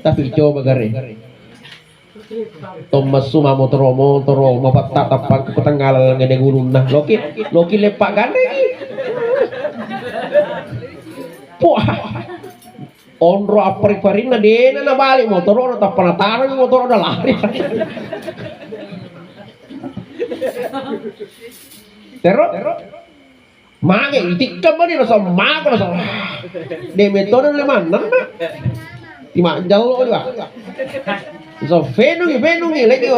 tapi coba gare Thomas suma motoro mapatatapan ke petanggal ngede gulun nah loki lepak gande puah onro apari-parina dena na balik motoro na tapanataran motoro na lari Tero mage itikam ba nila sa mago sa de metode na mana ti manjalo di ba so venungi lagi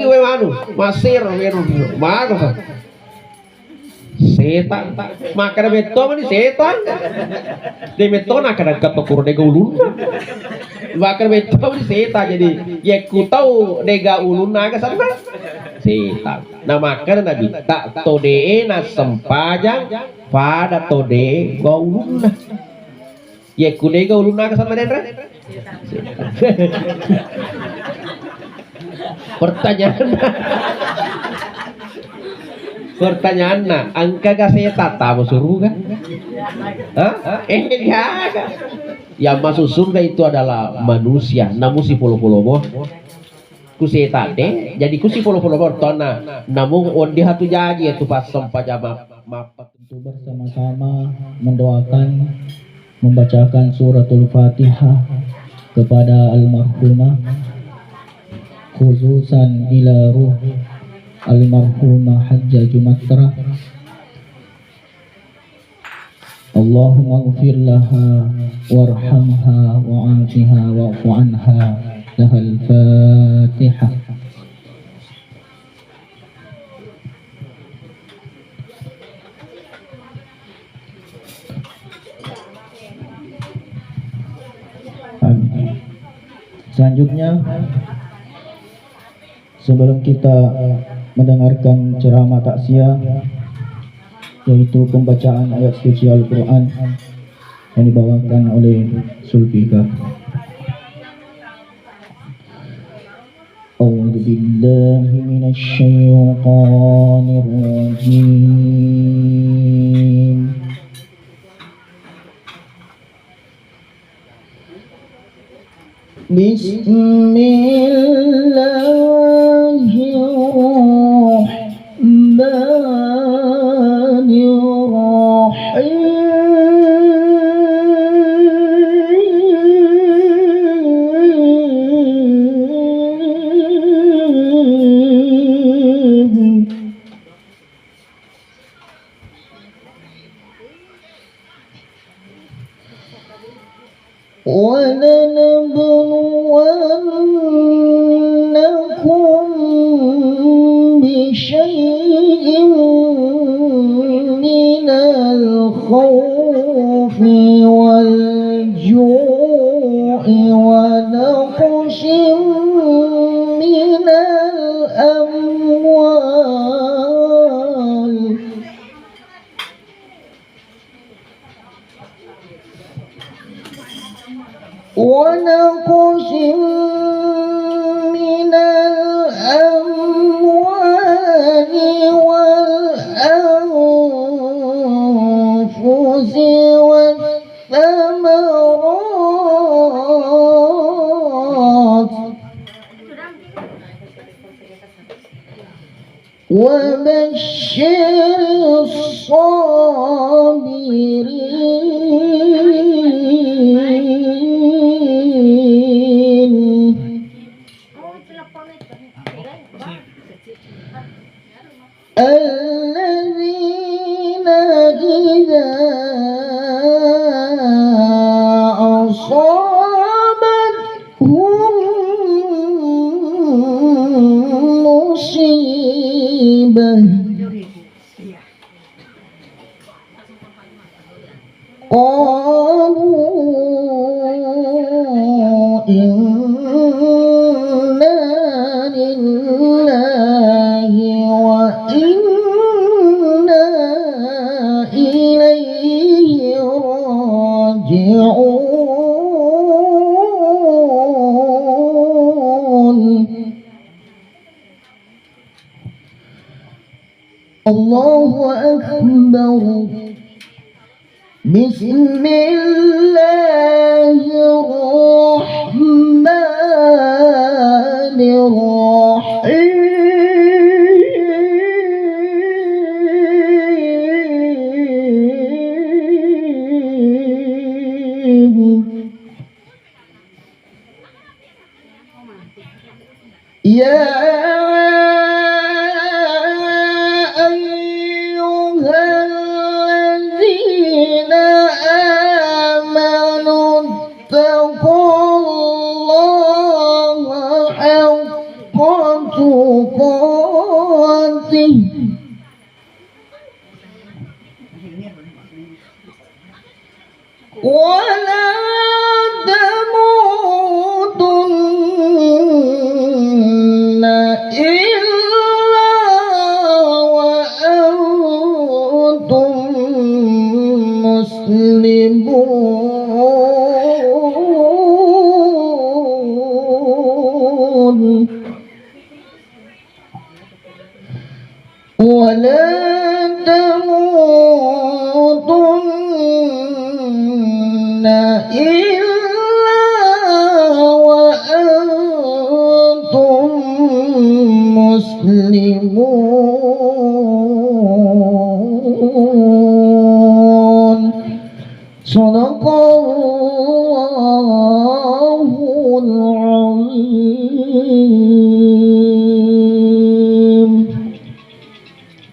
we manu masir venungi mago sa setan makana beto mani setan de metode na kada katokur de ulun makana beto mani setan jadi ya ku tahu de ga ulun na ka sana setan nah makana nabi tak tode na sempajang pada tode ga ulun na ya ku de ga ulun na ka sana dendra pertanyaan angka gaseta tahu surga yang masuk surga itu adalah manusia namun si polo-polo boh kuseta deh jadi kusi polo-polo boh tona namun ondi hatu jadi itu pas sempajama tentu bersama-sama mendoakan membacakan suratul Fatihah kepada almarhumah khususan ila ruh almarhumah Hajjah Jumatra. Allahumma ighfir laha warhamha wa'afiha wa'fu anha lahal Fatihah. Selanjutnya sebelum kita mendengarkan ceramah takziah yaitu pembacaan ayat suci Al-Quran yang dibawakan oleh Sulfika. A'udzu billahi minasy syaithanir rajim. وَلَنَبْلُوَنَّكُمْ بِشَيْءٍ مِنَ الْخَوْفِ وَالْجُوعِ وَنَقْصٍ مِنَ الْأَمْوَالِ ونقص من الأموال والأنفس والثمرات وبشر الصابرين الذين إذا أصابتهم مصيبة قالوا إنا لله وإنا إليه راجعون الله أكبر بسم الله الرحمن يا أيها الذين آمنوا اتقوا الله حق تقاته ولا تموتن إلا وأنتم مسلمون ولا تموتن إلا وأنتم مسلمون صدق الله العظيم.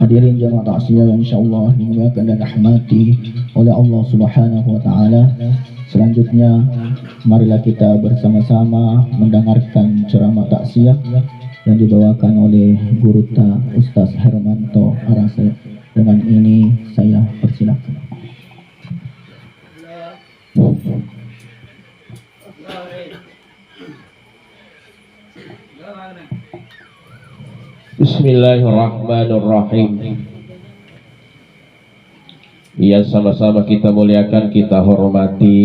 Hadirin jamaah takziah yang insyaallah dimuliakan dan rahmati oleh Allah Subhanahu wa taala. Selanjutnya marilah kita bersama-sama mendengarkan ceramah takziah yang dibawakan oleh Guru Ta Ustaz Hermanto Arase. Dengan ini saya persilakan. Bismillahirrahmanirrahim. Ya, sama-sama kita muliakan, kita hormati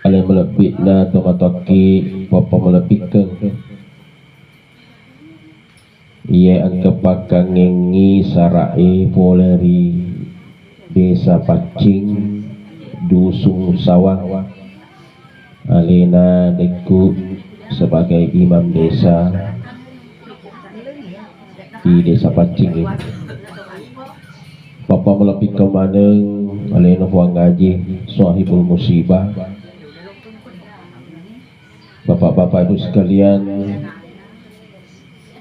alim melebihna tomataki papa melebihkan ia angkepakan ngengi sarai poleri desa Pacing dusun sawah alina deku sebagai imam desa di desa Pacing ini. Bapak melebih ke maneng alena huang ngaji sahibul musibah. Bapak-bapak ibu sekalian,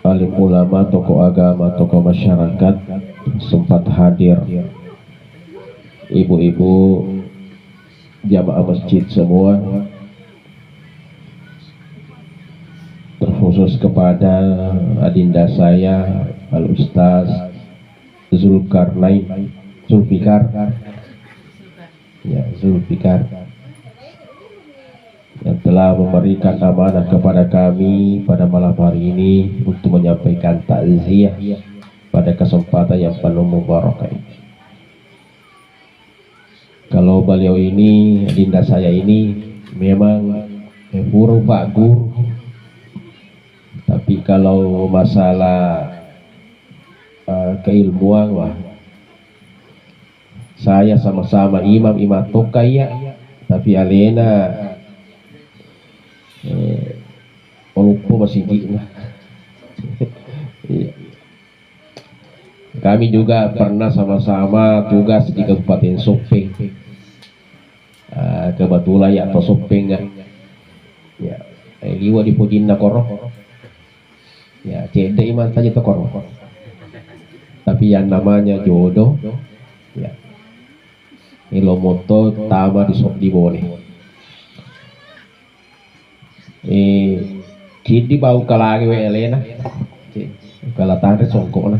alim ulama, tokoh agama, tokoh masyarakat sempat hadir, ibu-ibu jamaah masjid semua, terkhusus kepada adinda saya Al Ustaz Zulfikar yang telah memberikan amanah kepada kami pada malam hari ini untuk menyampaikan takziah pada kesempatan yang penuh mubarakah ini. Kalau beliau ini, adinda saya ini memang burung Pak Guru, tapi kalau masalah keilmuan wah, saya sama-sama imam tokaya, tapi alena lupa masih gila. Kami juga pernah sama-sama tugas di Kabupaten Sopeng, kebetulan ya atau Sopeng ya, liwa di Pujinna Korok, ya cede iman saja itu Korok, tapi yang namanya jodoh, ya ilomoto tama di boleh. Kidi bau kalagi we Elena, kalau tangre songkok na.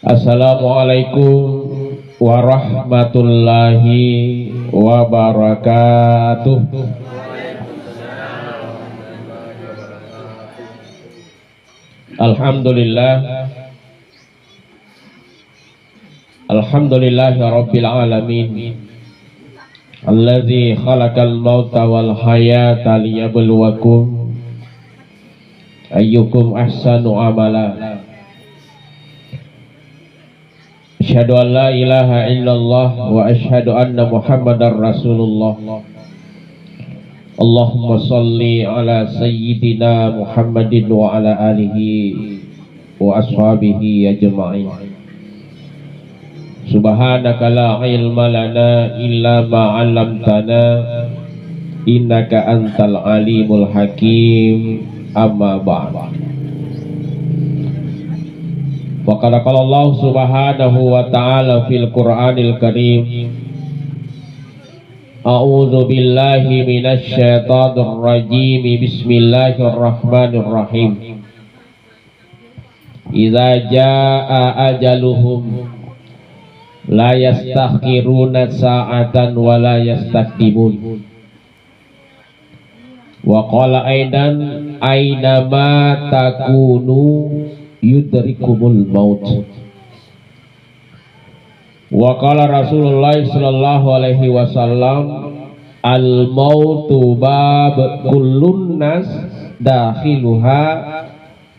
Assalamualaikum warahmatullahi wabarakatuh. Alhamdulillahi rabbil alamin alladzi khalaqal mauta wal hayata liyabluwakum ayyukum ahsanu amala. Asyhadu an la ilaha illallah wa asyhadu anna muhammadar rasulullah. Allahumma salli ala sayyidina Muhammadin wa ala alihi wa ashabihi ajma'in. Subhanaka la ilma lana illa ma 'allamtana innaka antal alimul hakim. Amma ba'd. Wa qala Allah subhanahu wa ta'ala fil Qur'anil Karim, a'udzu billahi minasy syaithanir rajim. Bismillahirrahmanirrahim. Idza jaa ajaluhum la yastakhiruna sa'atan wa la yastaqdimun. Wa qala aidan aina ma takunu yudrikumul maut. Wa qala Rasulullah sallallahu alaihi wasallam, al mautu bab kullun nas dakhiluha.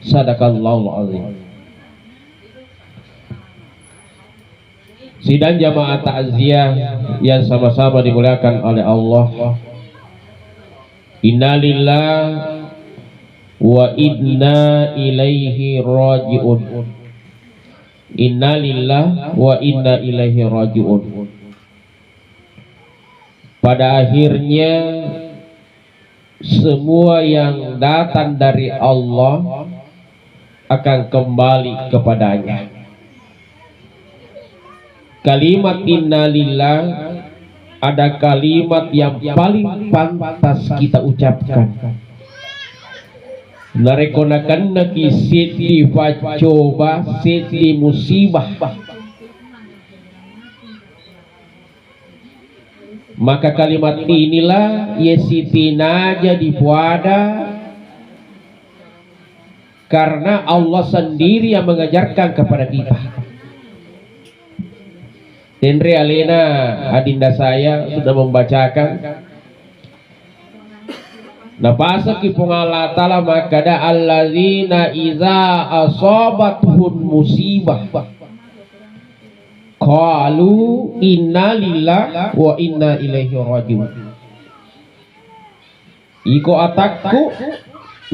Sadaqallahul azim. Sidang jamaah takziah yang sama-sama dimuliakan oleh Allah. Innalillah wa inna ilaihi raji'un. Innalillah wa inna ilaihi raji'un. Pada akhirnya semua yang datang dari Allah akan kembali kepadanya. Kalimat innalillah ada kalimat yang paling pantas kita ucapkan. Narekonakan naki sitli facoba sitli musibah. Maka kalimat inilah yesitina jadi puada, karena Allah sendiri yang mengajarkan kepada kita. Henry Alena adinda saya sudah membacakan. Napasa kipung Allah Ta'ala makada allazina iza asobathun musibah qalu inna lillahi wa inna ilaihi rajiun. Iko atakku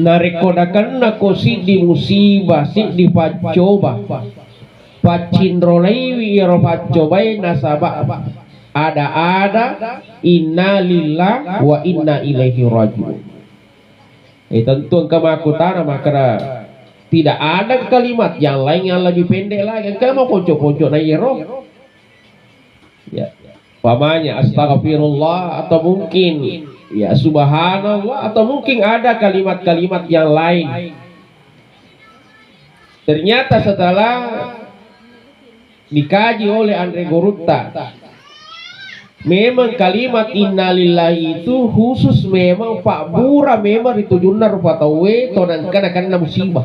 narekodakan nako di musibah di pacoba pacindrolaiwi iro pacobai nasabah ada inna lillahi wa inna ilaihi rajiun. Tentu kemakutana maka tidak ada kalimat yang lain yang lebih pendek lagi. Kalau mau pojok-pojok na iro ya pamanya astagfirullah, atau mungkin ya subhanallah, atau mungkin ada kalimat-kalimat yang lain. Ternyata setelah dikaji oleh Andre Gorutta, memang kalimat innalillahi itu khusus memang Pak Bura memang ditujunna rupa tawe tonan kana musibah.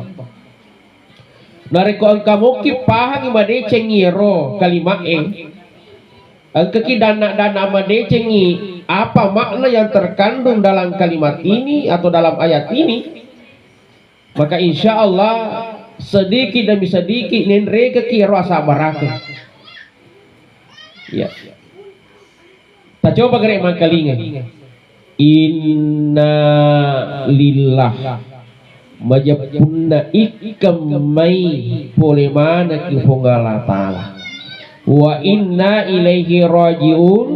Nareko angka mukip pahang imade cengiro kalimat angka dana made cengi apa makna yang terkandung dalam kalimat ini atau dalam ayat ini, maka insya Allah sedikit demi sedikit nenreka kira sabaraka. Ya. Tak coba gerek mangkalinga. Inna lillah majapunna ikamai polemana ki Allah Ta'ala. Wa inna ilaihi rajiun,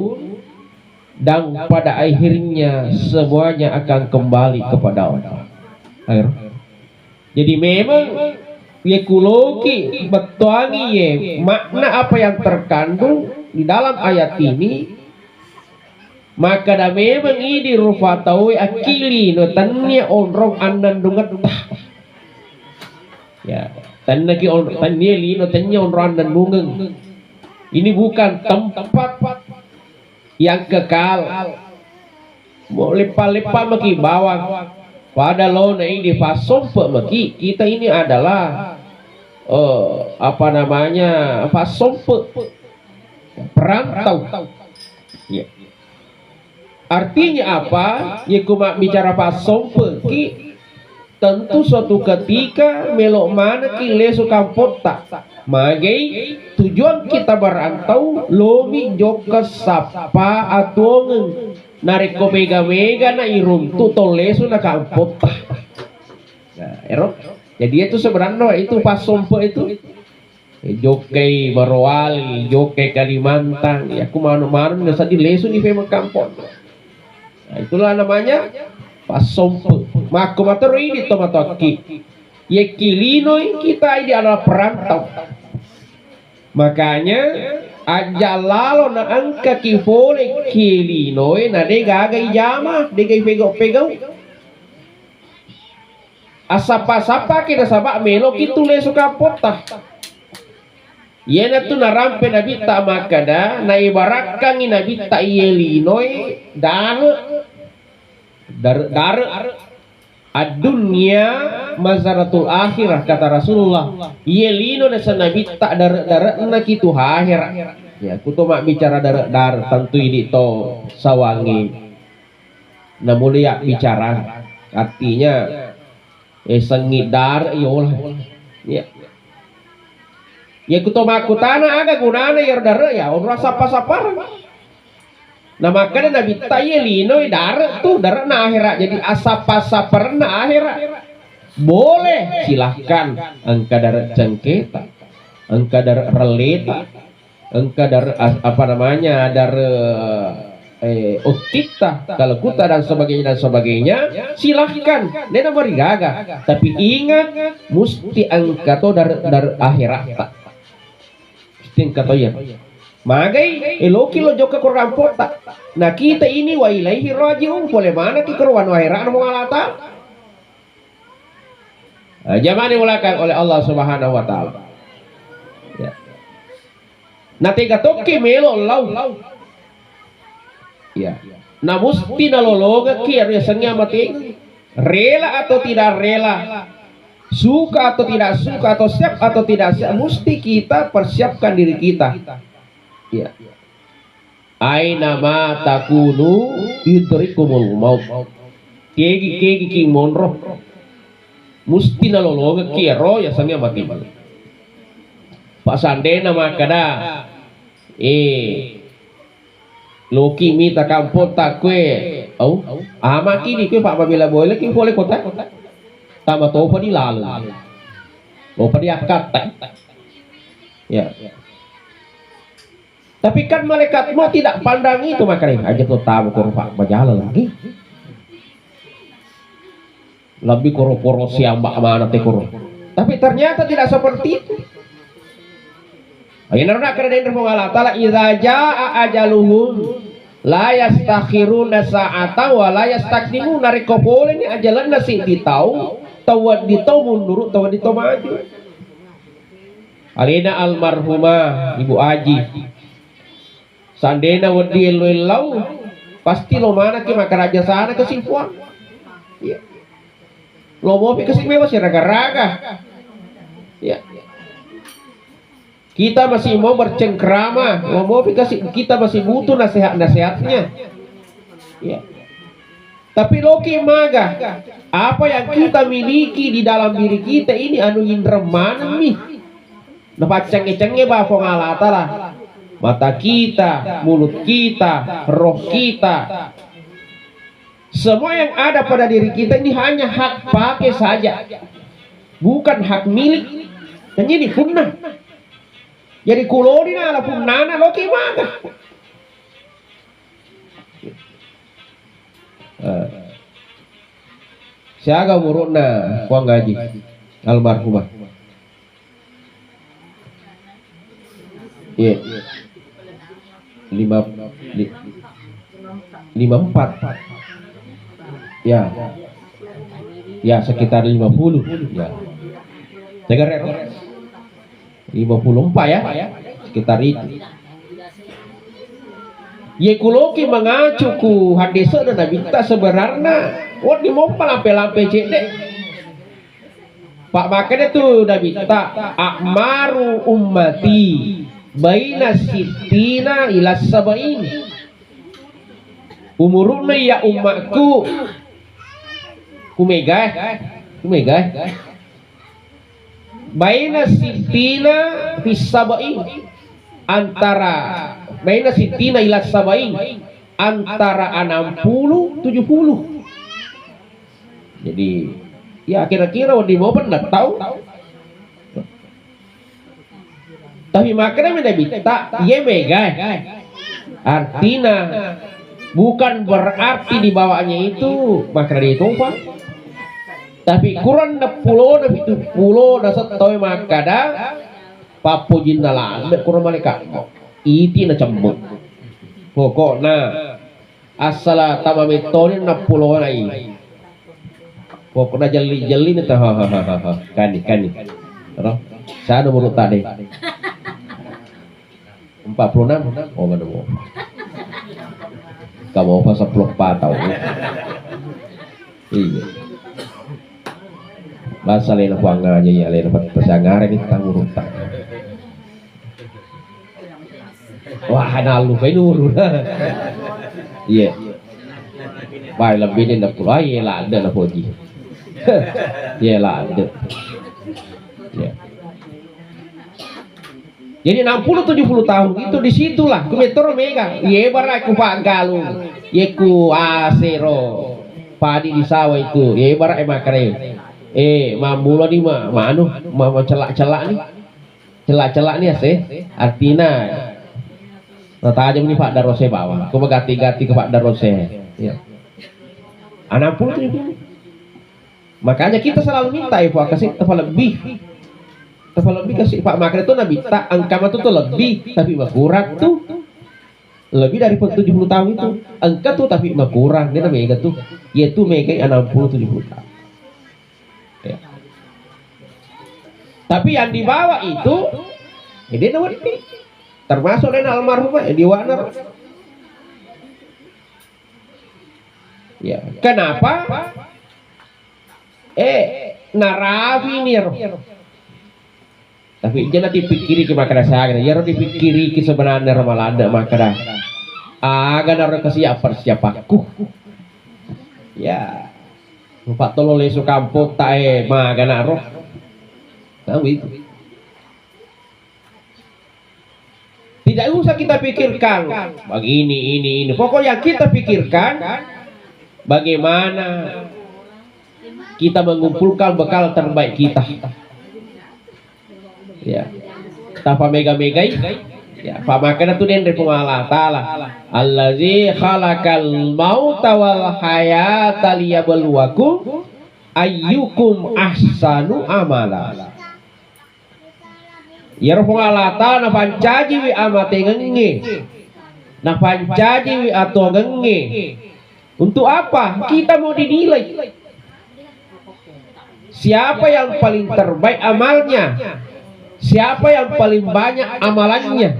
dan pada akhirnya semuanya akan kembali kepada Allah. Jadi memang ya kuloki betuangi ya makna apa yang terkandung di dalam ayat ini, maka dah memang ini rufatawi akili no tanya onrong anan dungat ya tanya ki on tanya li no tanya onrong anan dungeng. Ini bukan tempat yang kekal. Mau lepa-lepa maki bawang pada lo ini fasompe maki kita ini adalah apa namanya fasompe perantau. Ya. Artinya apa? Ya kuma bicara fasompe ki tentu suatu ketika melok mana ki lesu kampot tak magai tujuan kita berantau lomi joka sapa atuangen nariko mega na iruntu tolesu na kampot tak. Nah, erok. Jadi itu sebenarnya itu pas sompo itu Jokai Morowali, Jokai Kalimantan, ya aku mana-mana nggak usah dilesu di Pemang Kampung. Nah, itulah namanya pasompe. Maka matero ini tomatoki. Ye kilinoi kita ini adalah perantau. Makanya aja lalo na angka kifole kilinoi na de gaga ijama, de gai pegau-pegau. Asapa-sapa kita sabak melo kitu le suka potah. Yena tu narampe nabi ta makada na ibaratkan nabi ta yelinoi dar ad-dunya mazaratul akhirah kata Rasulullah. Yelino na sa nabi ta dar na kitu akhirat. Ya, kuto mak bicara dar tentu ini to sawangi. Na mulia bicara artinya sengidar yolah. Ya. Ya kuto makutana aga gunana yer dara ya orang sapa-sapar. Nah makanya Nabi Tayelino dara tuh dara na akhirat jadi asapa-sapar na akhirat. Boleh silahkan engka dara cengketa, engka dara releta, engka dara apa namanya dara utita kalau kuta dan sebagainya silahkan nena marigaga tapi ingat musti engka to dar akhirat. Kata ya, magai eloki lo joka kurang pota. Nah kita ini wa ilaihi rajiun, boleh mana ki keruan wahira anu ngalata. Zaman dimulakan oleh Allah Subhanahu wa taala. Ya. Nah tiga toki melo lau. Ya. Nah musti nalologa ki biasanya mati rela atau tidak rela. Suka atau tidak suka atau siap atau tidak siap mesti kita persiapkan diri kita. Ya. Aina ma takunu yudrikumul maut. Kegi ki monroh. Musti nalologa kiro ya sangnya mati. Pak Sandena makada loki mita kampot takwe ama kini kue Pak Babila boleh ki boleh kota tama to pa dilalo o pa diakat ya. Tapi kan malaikat mau tidak pandang itu makanya aja tuh tahu kurang berjalan lagi lebih koro-koro siang mbak mana tekor tapi ternyata tidak seperti itu. Ayo nak kerana ini Allah Taala idza jaa ajaluhum la yastakhiruna sa'ata wa la yastakdimuna rikopole ni ajalan nasi ditau tawad ditau mundur tawad ditau maju. Alina almarhumah Ibu Aji sandena wedi lau pasti lo mana ki maka raja sana kesimpuan ya. Lo mau pi kesimpuan masih raga-raga ya. Kita masih mau bercengkrama, lo mau pi kita masih butuh nasihatnya ya. Tapi loki maga apa yang kita miliki di dalam diri kita ini anu indreman nih dapat cenge-cenge bafong Allah Taala. Mata kita, mulut kita, roh kita, semua yang ada pada diri kita ini hanya hak pakai saja, bukan hak milik. Dan ini punah. Jadi kuloni ala punana loki maga. Siaga muruna kuang gaji almarhumah. Iya. 54. Ya. Ya sekitar 50 ya. Jaga rek. 54 ya. Sekitar itu. Ye kuloki mengacu ku hadis dan Nabi kita sebenarnya wah di mompal lampe-lampe cedek. Pak makanya tuh Nabi kita akmaru ummati baina sittina ila sabain. Umuruna ya umatku kumega baina sittina fis sabain antara baina sittina ila sabain antara 60 70. Jadi ya kira-kira di mau pernah tahu Tapi makanya menabita ye mega. Artinya bukan berarti di bawahnya itu makanya ditumpah. Tapi kurang 10 na 70 na satoy makada papujin na lambe kurang malika. Iti na cambut. Pokoknya asal tamamitonin na 10 na ini. Pokoknya jeli-jeli nih hahaha kani. Terus saya nomor tadi 46. Oh mana mau? Kamu apa 14 tahun? Iya. Bahasa lain aku aja ya lain dapat pesangare nih tanggung utang. Wah nalu kayak nuru. Iya. Baik lebih ni nak pulau iya lah ada lah poji. Iya lah ada. Ya. Jadi 60-70 tahun itu disitulah kumetro mega. Iya barak ku Pak Galuh, iya ku asero padi di sawah itu. Iya barak emakare. Mamula ni anu celak-celak nih. Celak-celak nih asih. Artinya rata aja nih Pak Darose bawah. Aku ganti-ganti ke Pak Darose. Ya. 60 makanya kita selalu minta Pak kasih lebih kasih Pak makanya itu nabi tak angka tuh lebih tapi kurang tuh lebih dari 70 tahun itu angka tuh tapi kurang dia namanya tuh yaitu mereka 60-70 tahun ya. Tapi yang di bawah itu dia nawar ini termasuk lain almarhumah di Wanar ya. Kenapa naravi nih tapi jangan dipikiri ke makara saya ya harus dipikiri ke sebenarnya malah ada makara agak naruh siapa-siapaku ya Pak tolong lesu kampung tak maga naruh tahu itu tidak usah kita pikirkan begini ini pokoknya kita pikirkan bagaimana kita mengumpulkan bekal terbaik kita ya tanpa mega-megai ya Pak makanya tuh dari Allah Ta'ala allazi khalaqal mauta wal hayata liyabluwakum ayyukum ahsanu amala ya Allah Ta'ala pancaji wi amate ngenge nah pancaji wi atau ngenge untuk apa kita mau dinilai siapa yang paling terbaik amalnya siapa yang paling banyak amalannya.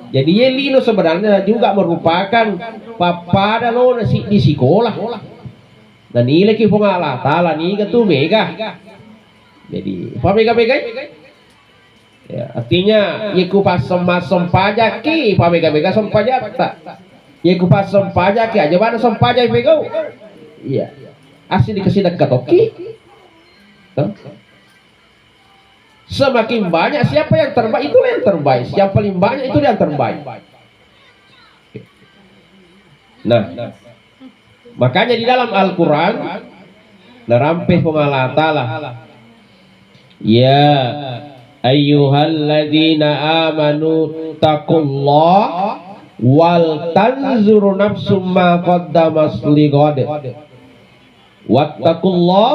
Jadi Yelino sebenarnya juga merupakan papada lo di sekolah. Dan nilai ki Allah Ta'ala nih ketu mega. Jadi apa mega-mega? Ya, artinya yiku pas sem pajak ki, apa mega-mega sem pajak tak. Yiku pas sem pajak ki aja mana sem pajak mega. Iya. Asli dikasih dekat oke. Semakin banyak siapa yang terbaik itulah yang terbaik. Yang paling banyak itu yang terbaik. Nah, makanya di dalam Al-Quran nerampih Allah Ta'ala ya ayyuhalladzina amanu taqullah wal tanzur nafsum ma qaddamas lighad wattaqullah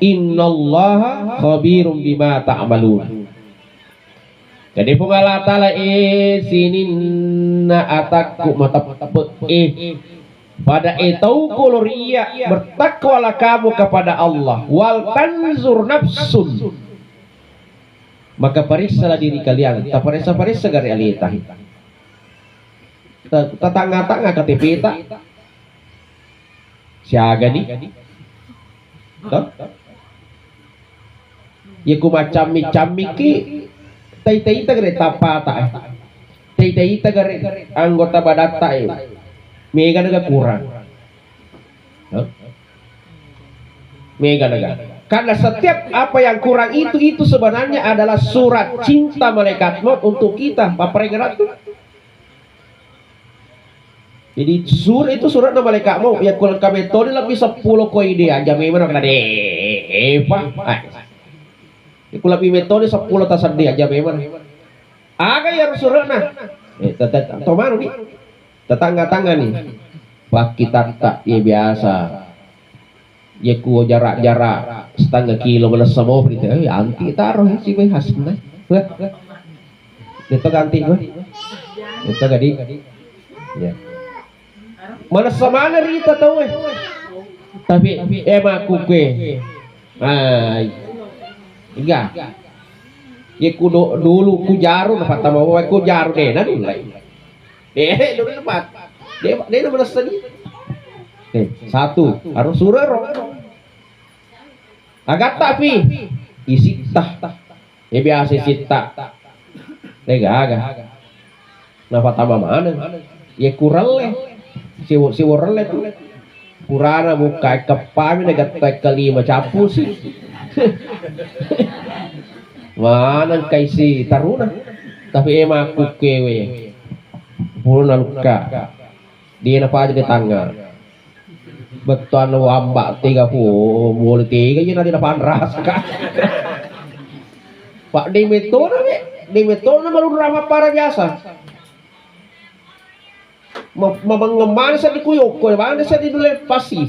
innallaha khabirum bima ta'malun. Jadi Allah Ta'ala sininna atakku pada taukuloria bertakwalah kamu kepada Allah wal tanzur nafsun maka periksalah diri kalian tak periksa gari alita tetangga-tangga KTP tak siaga nih ya ku macam-macam ki tai-tai ta gare tapata tai-tai ta gare anggota badata mega naga kurang mega naga karena setiap apa yang kurang itu sebenarnya adalah surat cinta malaikat maut untuk kita papregerat tuh. Jadi surat nama malaikat mau ya kalau kami tahu lebih 10 koi dia aja memang kena Eva. Kalau lebih metode 10 tasar dia aja memang. Aga ya Rasulullah. Tomano nih. Tetangga-tangga nih. Pak kita tak ya biasa. Ya ku jarak-jarak setengah kilo mana semua gitu. Anti taruh si we hasna. Itu ganti gue. Itu gadi. Ya. Mana semana rita tahu tapi emang aku ke. Enggak. Ya ku dulu ku jaru dapat tambah ku jaru deh nanti mulai. Dulu dapat. Dia mana sedih. Satu harus surah roh. Agak tapi isi tah. Ya biasa isi tah. Agak. Napa tambah mana? Ya kurang leh. Si warle tuh. Purana buka kepami negat kelima capu sih. Mana kaisi taruna. Tapi emang aku kewe. Purna luka. Dia napa aja di tangga. Betuan wambak 30 boleh 3 jadi ada panras kak. Pak di metode baru drama para biasa. Mengemana sa di kuyok ko, mana sa di dulu pasif.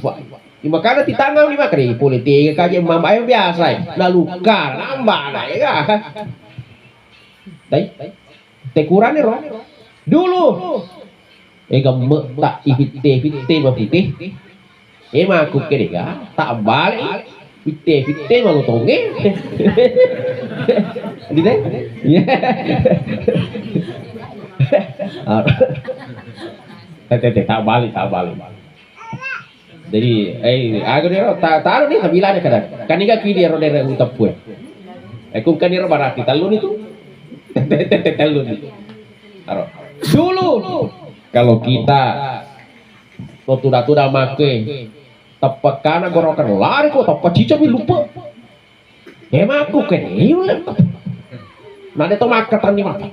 Di makana ti tanggal di makri politik kaje mama ayo biasa. Naluka nambah na ya. Dai. Te kurane ro. Dulu. Gamme tak ihitte mapitih. Emang aku kira tak balik, fitte mau tonge, di deh, tak balik. Jadi, aku dia taruh nih tabilanya kadang, kan ini kaki dia roda utap kue, aku kan dia barati talun itu, talun itu, taruh. Dulu, kalau kita tuda make tepat kanan gorokan lari kok tepat cica bi lupa emang aku kan iyo lah nanti to makatan ni mata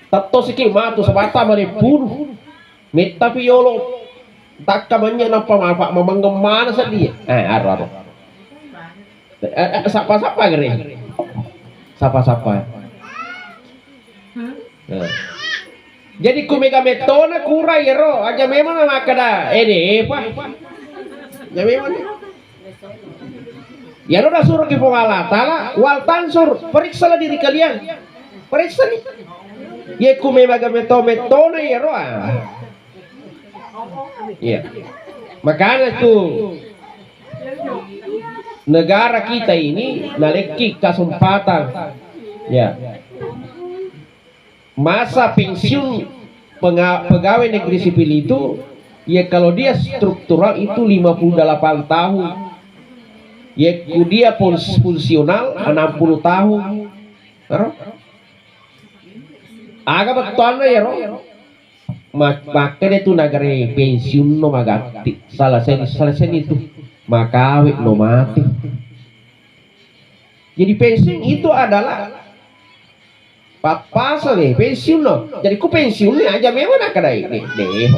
tato siki matu sabata mali puru meta piolo tak kamanya napa mapak memanggemana sedih aro sapa gere sapa jadi kumega metona kurai ro aja memang makada apa ya memang ya lo dah suruh ke pengalatala wal tansur periksalah diri kalian periksa nih ya kumega metona ya ro ya makanya tuh negara kita ini naleki kesempatan ya masa pensiun pegawai negeri sipil itu ya kalau dia struktural itu 58 tahun ya dia fungsional 60 tahun agak betul ya ro makanya itu negara pensiun no magati salah itu makawik no mati jadi pensiun itu adalah pasal nih pensiun loh jadi ku pensiunnya aja memang nak ada ini deh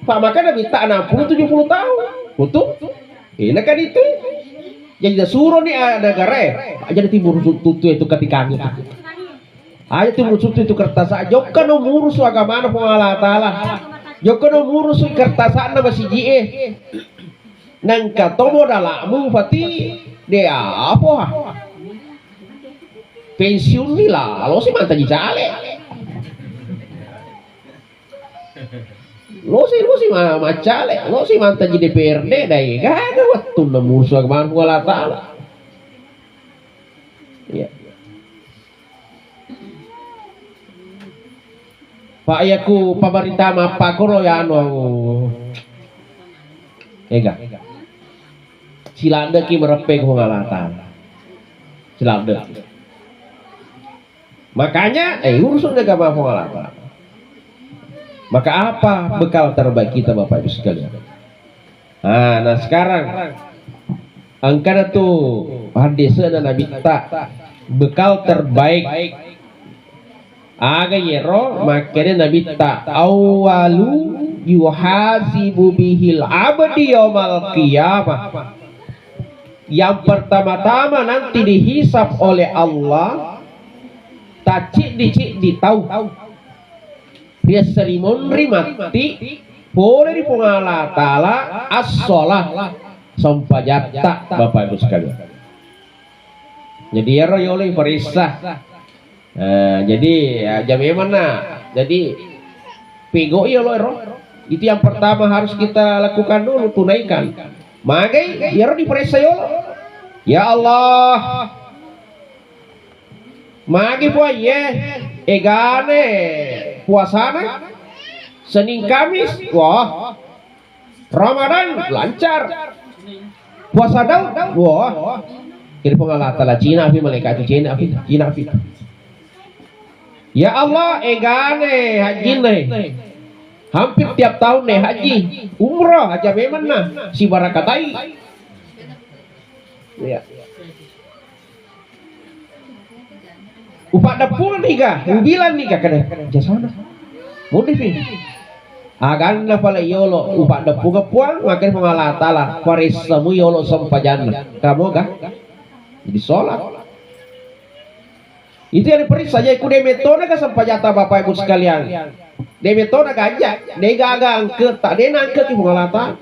pak makanya minta 60-70 tahun betul ini kan itu jadi suruh nih negara aja timur tutu itu ketika aja timur tutu itu kertas aja kan ngurus agama pengalatala jokan ngurus kertas na masih jie nang katomo dalamu pati dia apa pensiun nih lah, lo sih mantan jale. Lo sih macale, lo sih mantan jadi DPRD dai, gak ada waktu nemu agama Allah Taala. Iya. Pak ayaku pemerintah apa koro ya anu. Ega. Silanda ki merepek Allah Taala. Silanda. Makanya urusan agama Allah. Maka apa bekal terbaik kita Bapak Ibu sekalian? Nah sekarang angkana tuh hadis dan Nabi tak bekal terbaik aga yero makanya Nabi tak awalu yuhasibu bihil abdi yaumal qiyamah Yang pertama-tama nanti dihisap oleh Allah, tacik di tahu. Dia selimun mati, boleh di Allah Ta'ala as-sholah sampajata Bapak Ibu sekalian. Jadi ya oleh perisah. Jadi jam mana? Jadi pego ya loh. Itu yang pertama harus kita lakukan dulu, tunaikan. Magai ya di perisah ya Allah. Magi po egane puasana Senin Kamis, wah Ramadan lancar. Puasa Daud, wah kira pengalatan Cina api malaikat Cina api. Ya Allah, egane haji nih. Hampir tiap tahun nih haji, umrah aja memang nah si barakatai. Ya. Upak dapur nih ubilan nih kada jasana. Mudah sih. Agan na pala yolo upak dapur puang makin pengalata lah. Paris samu yolo sampajan. Kamu kah? Jadi sholat. Itu yang diperiksa saja ikut demetona ke sampajata Bapak Ibu sekalian. Demetona gajah, nega angke tak dena angke ki pengalata.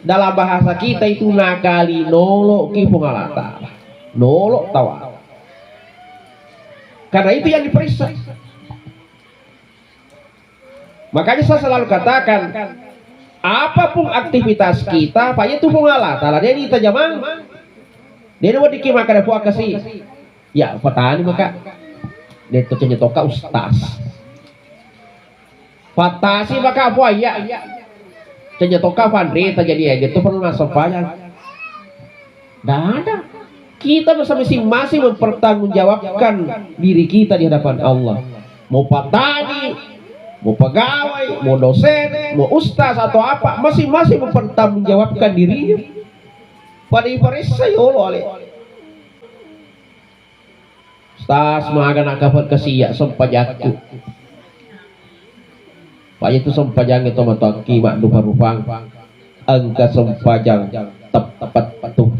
Dalam bahasa kita itu nakali nolo ki pengalata. Nolo tawa. Karena itu yang diperiksa. Makanya saya selalu katakan, apapun aktivitas kita, Pak itu pengalah. Talah dia ini tajaman. Dia mau dikimak ada puak kasih. Ya, petani maka dia tu toka ustaz. Fatasi maka apa ya? Toka pandri terjadi aja. Itu perlu masuk payah. Dah ada. Kita masing-masing mempertanggungjawabkan diri kita di hadapan Allah. Mau petani, mau pegawai, mau dosen, mau ustaz atau apa, masing-masing mempertanggungjawabkan dirinya. Pada ibaratnya ya Allah. Ustaz maga nak kapan kesiak sempajatu. Pak itu sempajang itu mataki mak rupa-rupang. Angka sempajang tepat patuh.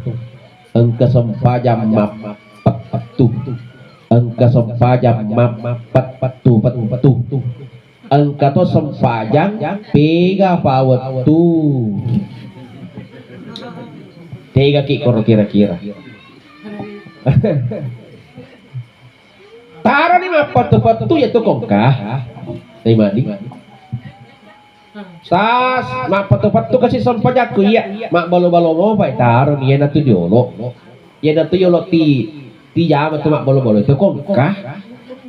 Angka sempajang map patuh. Angka sempajang map patuh. Angka to sempajang pega pawatu. Tiga kikor kira-kira. Taruh ni map patuh ya tu kongkah. Terima di. Sas mak patu-patu kasih sempajak ku iya mak balo-balo mau pai taruh ni na tu diolo ya na tu yolo ti jam tu mak balo-balo itu kongkah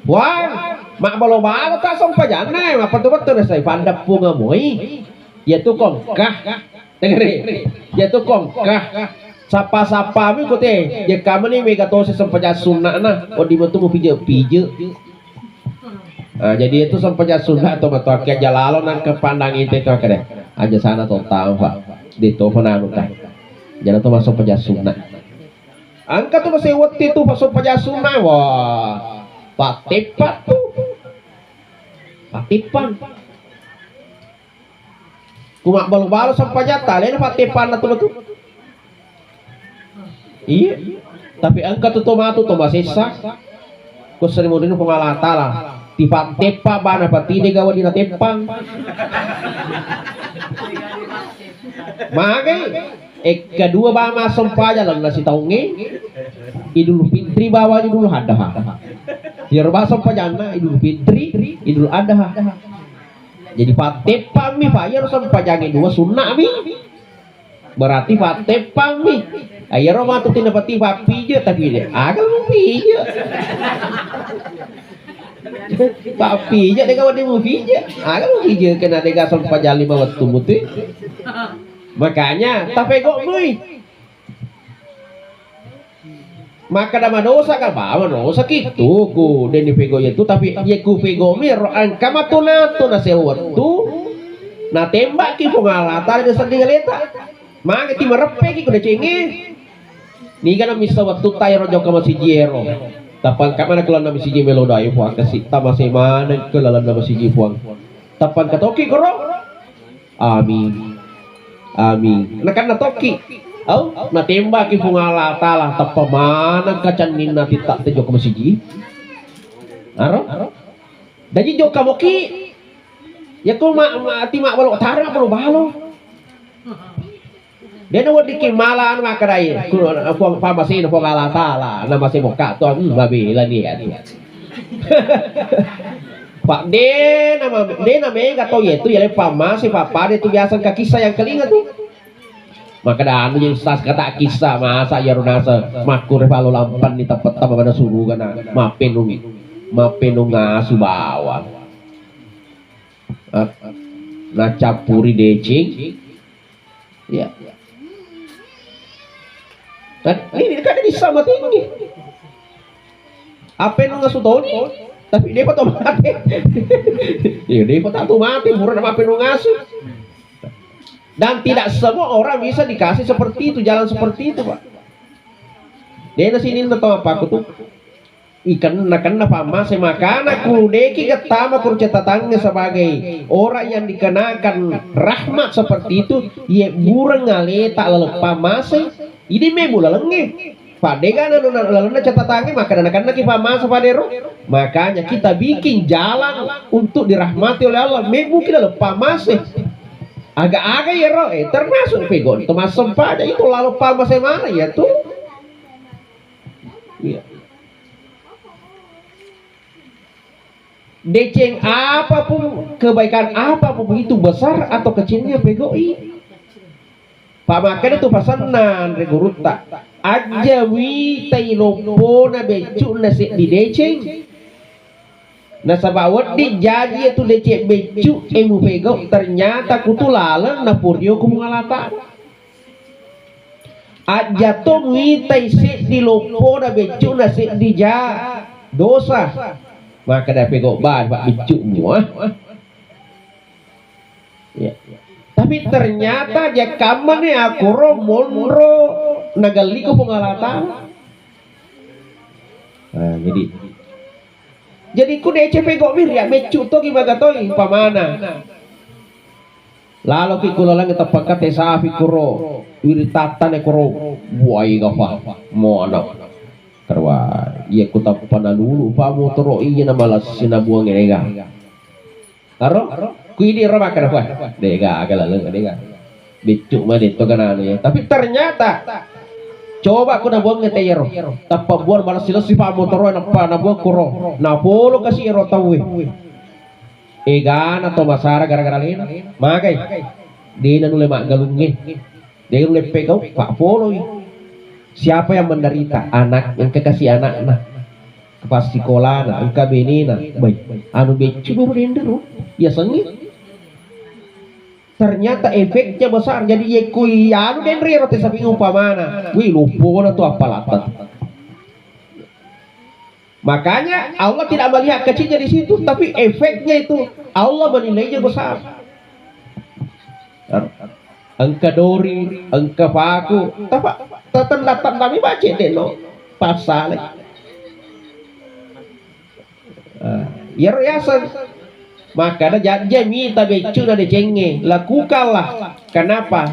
wah mak balo-balo ta sempajak na mak patu-patu na sai pandap punga moi ya tu kongkah dengeri ya tu kongkah sapa-sapa mi ko te ya kamu ni mega to sempajak sunna na o di betu mo pije. Nah, jadi itu sempatnya sunnah atau matoakia jalalo nan ke pandang itu kade aja sana total pak di to penanu kan jadi itu masuk pejah sunnah angka tuh masih waktu itu masuk pejah sunnah wah pak tipat tuh pak tipan kumak balu-balu sempatnya tali pak tipan atau betul iya tapi angka tuh tomatu tuh masih sah kau sering mau dulu pengalata lah tipa tepa bana pati de gawa dina tepang magai kedua ba masam paja lang nasi taunge Idul Fitri bawa Idul Adha biar basam pajana Idul Fitri Idul Adha jadi patepa mi bayar sam pajange dua sunnah mi berarti patepa mi ayo roma tu tina pati papi je tapi dia agak lupi je papi je dia kawan dia mau pija agak mau pija kena dia gasol pajali bawa tumuti makanya tapi kok mui maka nama dosa kan bawa dosa gitu ku dan pego itu tapi ya ku pego mi roan kamatuna tu na sewatu na tembak ki pengalatan dia sedih leta maka ti merepe ki kuda cengi ni kan misa waktu tay rojo ka masih jero tapan ka mana kelan nama siji melodai puang kasih ta masih mana kelalan nama siji puang tapan ka toki koro amin amin nah kan na toki Au natembak ki pungala talah tapamana kacanin nati tak tejo ka masiji. Aro? Daji jo ka moki. Ya ko ati mak balo tara balo balo. Dia nawad di kimalaan makarai ku puang pamasin pungala talah nama si moka to babi la ni Pak de nama mega to yetu ya pama si papa itu biasa ka kisah yang kelinga tuh. Maka dah anu yang sas kata kisah masa ya runasa makur palo lampan ni tepat apa pada suruh kana mapenung ngasu bawang. Na capuri decing. Ya. Dan ini kan di sama tinggi. Apa nung ngasu toni? Tapi dia patah mati. Ya dia patah mati murah nama penung ngasu. Dan tidak semua orang bisa dikasih seperti itu, jalan seperti itu, Pak. Dia nasi ini tahu apa aku tuh ikan apa mas makan aku deki ketama kurcetatangnya sebagai orang yang dikenakan rahmat seperti itu, ia bureng ngaleta lalu pamas ini memula lengi. Pak Dega lalu catatangnya maka anak-anak kita pamas padero. Makanya kita bikin jalan untuk dirahmati oleh Allah. Mungkin lalu pamas agak-agak ya roh, termasuk pegon termasuk sempat aja itu lalu pamas mana ya tuh ya. Deceng apapun kebaikan apapun begitu besar atau kecilnya pegoi Pak makan itu pasanan reguruta aja wi tailopona becu nasi di deceng. Nah sabawat di jadi itu decek becu emu pego ternyata kutu lalang na puryo kumungalata aja to mitai se di lopo na becu na se di ja dosa maka dah pego ban pak becu semua ya. Tapi ternyata dia kamane akuro monro nagali kumungalata. Nah jadi ku DCP kok mir ya mecu to gimana to pamana. Lalu ki kula lang tapakat sa fikuro wiritatan ekoro buai gafa mo anak. Karwa iya ku tapana dulu pa mo toro iya na malas sinabuang nega. Karo ku ini ro makar fa. Dega agala lang dega. Becu mah dito kanano ya. Tapi ternyata coba aku nabuang ngetero tapah buat malas sila si pamotoro napa nabuang kuro napolo kasi ero tawe egan atau masara gara-gara lain magai di nule mak galungin dia nule pegau pak polo siapa yang menderita anak yang kekasih anak nah kepas sekolah nah engka bini nah baik anu becu berendero ya sengit ternyata efeknya besar jadi ye kui anu den riro teh sapi umpamana wih lupa tuh apa latat makanya Allah tidak melihat kecilnya di situ tapi efeknya itu Allah menilainya besar. Angka dori angka paku tanda kami baca deh no pasal ya riasan. Maka ada jami tabecu na decenge lakukanlah kenapa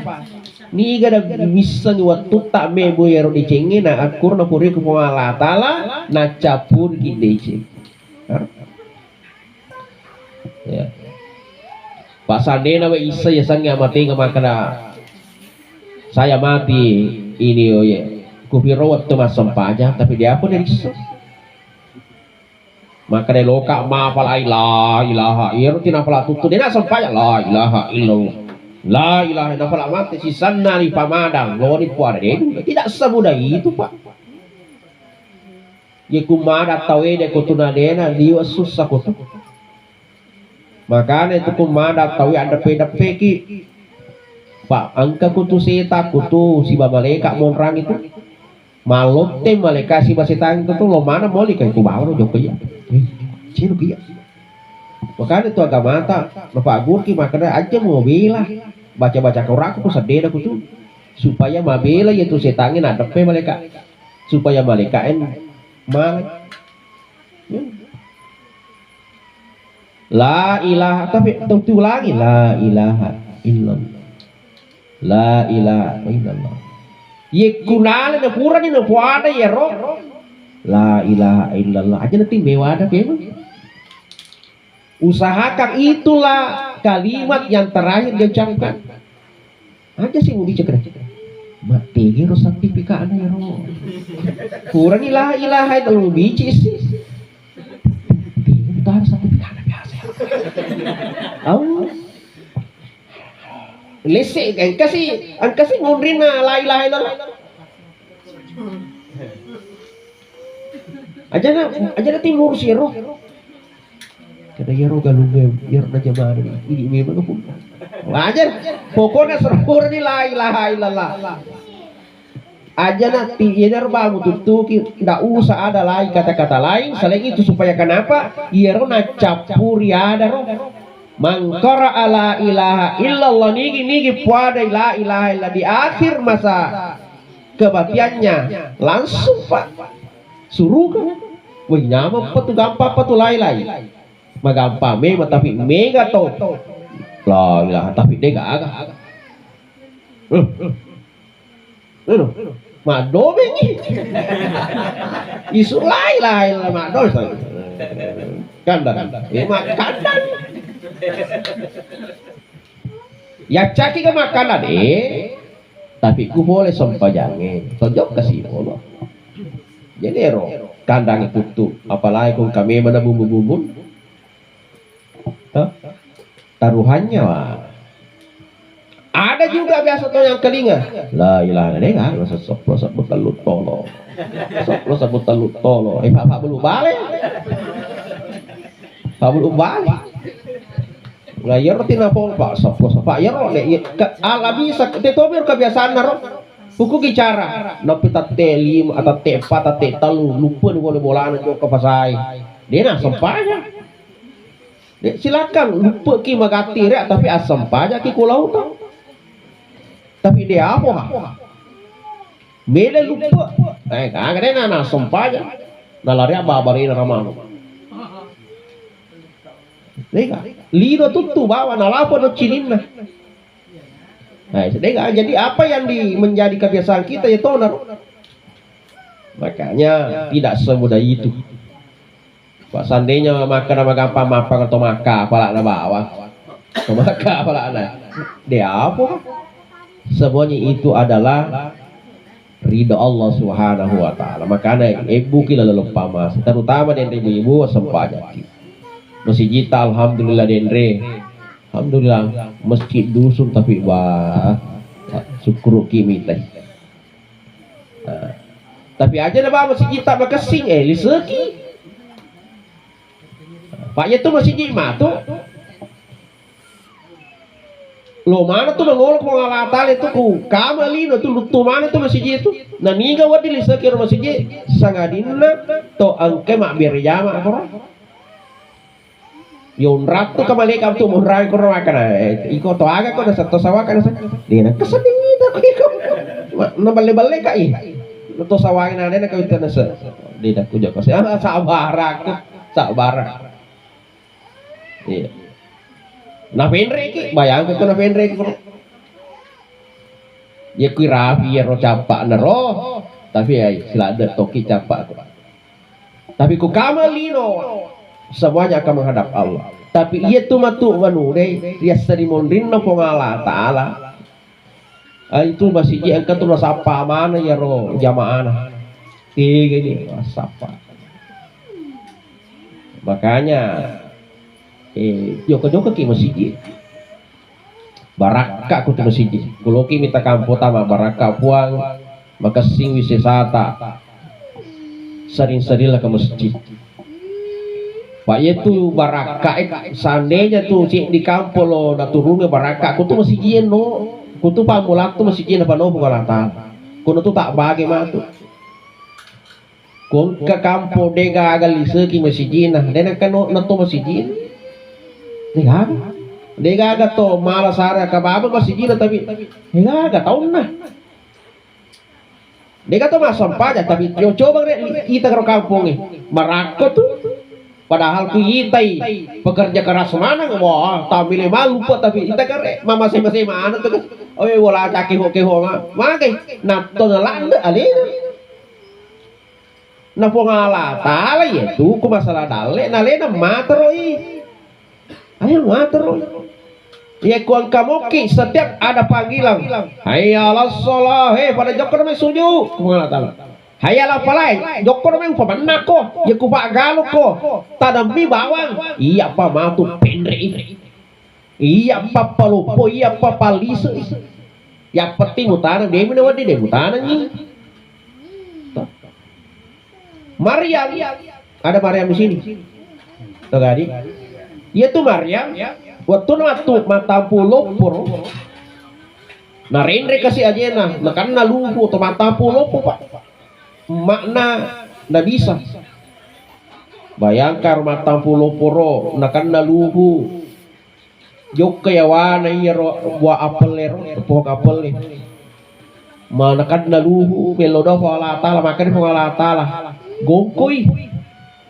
ni gada bisa ni waktu tak mebo yero decenge na akur na puri ku Allah taala na capur ki deceng ya pasane na isa ya sangya mati ngamakana saya mati ini oh ya kupiro waktu mas sampaja tapi dia pun dari maka dia loka ma pala la ilaha illallah tina pala tutu dia nak sampaya la ilaha illallah la ilaha illallah pala mati si sanna di pamadang lori puara dia tidak semudah itu pak ye kumada tawe de kutuna dena dia susah kutu makanya itu kumada tawe ada peda-peda ki pak angka kutu seta kutu si babaleka monrang itu malote malaikat si basitang itu lo mana moli kayak ku bawa joko ya cino kia makanya itu agama mata bapak gurki makanya aja mau bela baca-baca Quran aku sedih aku tuh supaya mabela yaitu setangin ada pe malaikat supaya malaikat mal la ilaha tapi tentu lagi la ilaha illallah la ilaha illallah Ye kunale na pura ni na puada ya ro. La ilaha illallah aja nanti mewada memang. Usahakan itulah kalimat yang terakhir dia ucapkan. Aja sih mau bicara. Mati gero sertifikat ya ro. Kurang ilaha ilaha itu bici sih. Kita harus sertifikat biasa. Oh. Lesek kan kasih ngundrina la ilaha illallah. Aja na timur si roh. Kada ya roh galungge biar na jamaah ini memang pun. Aja pokoknya serpur ni la ilaha illallah. Aja nanti yenar bangun tutuki tidak usah ada lain kata-kata lain selain itu supaya kenapa? Ia roh na campuri ada roh. Mangkara ala ilaha illallah nigi puada la ilaha illallah di akhir masa kebatiannya langsung pak suruh wih nyama patu gampang patu lai magampang memang tapi mega to la ilaha tapi dia gak agak mado bengi isu lai mado kandang kandang ya caki ke makanan tapi ku boleh sompajangin tonjok kasih Allah jadi ero kandang itu tuh apalagi kung kami mana bumbu-bumbu taruhannya wah. Ada juga biasa tuh yang kelinga la ilaha illallah soplo sebut telut tolo pak belum balik Layar tina pol pak soplo pak ya ro ala bisa tetobir kebiasaan naro buku bicara nopi tate 5 atau T4 atau T3 lupa boleh bolaan ke pasai dia nak sempanya silakan lupa ki magati rek tapi asam paja ki kulau tau tapi dia apa mele lupa kagak na asam paja nalari babarin ramano Lega, lido tutu bawa nalapo no cilina. Nah, jadi apa yang menjadi kebiasaan kita ya tonar. Makanya tidak semudah itu. Pak seandainya makan sama gampang mapan atau maka pala na bawa. Maka pala na. Dia apa? Semuanya itu adalah ridho Allah Subhanahu wa taala. Makanya ibu kita lupa mas, terutama dari ibu-ibu sempatnya. Masih jita alhamdulillah dendre. Alhamdulillah masjid dusun tapi wah syukur kimi teh. Tapi aja dah masih jita makasing liseki. Pak ya tuh masih jima tuh. Lo mana tuh mengolok mengalatan itu ku kamalino tuh lutu mana tuh masih jitu. Nah niga wadi liseki masih jit sangadina to angke mak biar jama apa? Yung ratu kamali kam tu murang ko makan iko to aga ko na sa to sawakan sa di na kasadingita ko iko na bali-bali ka to sawakin na na ko na sa di na ko jo kasi sa bara iya na penre ki bayang ko na penre ko ya ku rapi ya ro capa na ro tapi ay sila ada toki capa ko tapi ku kamalino semuanya akan menghadap Allah. Tapi ia tu matu manure dia sering rinna pengala taala. Itu masih dia angkat tu sapa mana ya ro jamaah. Tiga ini sapa. Makanya joko-joko ki masjid. Baraka ku tu masjid. Kulo ki minta kampo tama baraka puang maka sing wisata. Sering-seringlah ke masjid. Pak itu baraka seandainya tuh cik di kampung lo na turunnya baraka aku tuh masih jien no aku tuh pamulak tuh masih jien apa no pengalatan aku tuh tak bagi matu kung ke kampung dega agal liseki masih jien nah dena kan na tuh masih jien dega agak tuh malas hari kababa masih jien tapi dega agak tahun nah dega tuh masam pajak tapi yo coba kita ke kampung nih baraka tuh Padahal kuitai pekerja keras mana wah tampil malu po tapi kita kare mama masih mana tuh oh wala caki ho mah kay nato na landa ali na po ngala tala itu ku masalah dale nale na materoi ayo materoi ya kuang kamoki setiap ada panggilan hayyalas shalah pada jokor me suju kumala tala hayala palay jokor me upamanna ko ya ku pagalo ko tadami bawang iya pa matu pendre iya pa palupo iya pa palis ya peti mutana demi na wadi de mutana ni Maryam ada Maryam di sini tuh gadi iya tuh Maryam waktu mata pulopur narendre kasih ajena nakan naluhu atau mata pulopur pak makna nggak bisa bayangkan mata pulopuro nakan naluhu jok kayawana iya buah apel pohon apel nih mana kan naluhu melodo Allah taala makan Allah taala gongkoi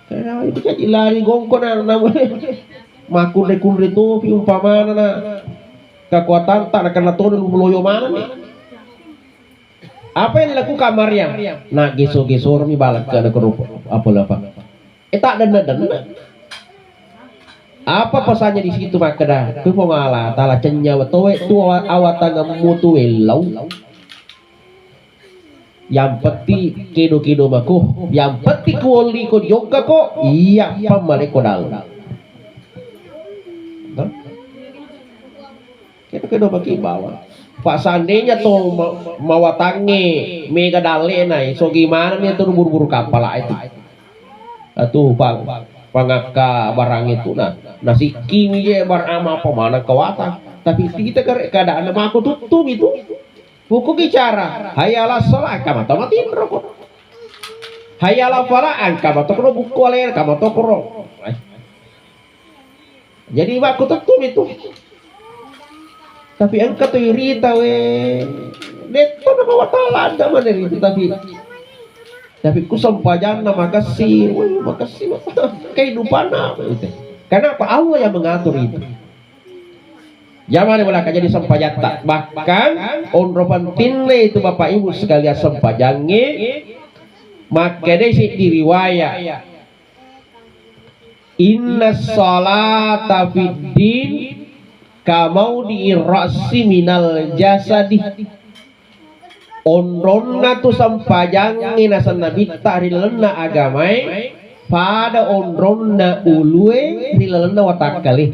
karena itu jadi lari gongko namanya makun itu umpamana na kekuatan tak akan naton meloyo mana nih apa yang dilakukan Maryam nah geso-gesor mi balak ke ada kerupa apa tak dana apa pesannya di situ maka dah ku pengala tala cenya wetowe tua awatanga mutu welau yang peti kedo mako yang peti kuoli ko yoga ko iya pamale ko dal kedo bagi bawah pak seandainya tuh mawatange mega dale nai so gimana nih tuh buru-buru kapal itu atuh pak pangaka barang itu nah nasi kimi je barama pemana kawata tapi kita keadaan aku tutup itu buku bicara hayala salat kama tamatin rokok hayala falaan kama tokro buku aler kama tokro jadi aku tutup itu tapi engkau tuh irita we neto nama watala ada mana itu tapi ku sampajan makasih kehidupan apa itu karena apa Allah yang mengatur itu zaman yang jadi sampajata bahkan onropan tinle itu bapak ibu sekalian sampajange makanya sih diriwayat inna salata fiddin kamau diirasi minal jasadi onronna tu sampajangin nasan nabi tarilena agamai pada onronna ulue rilena watakali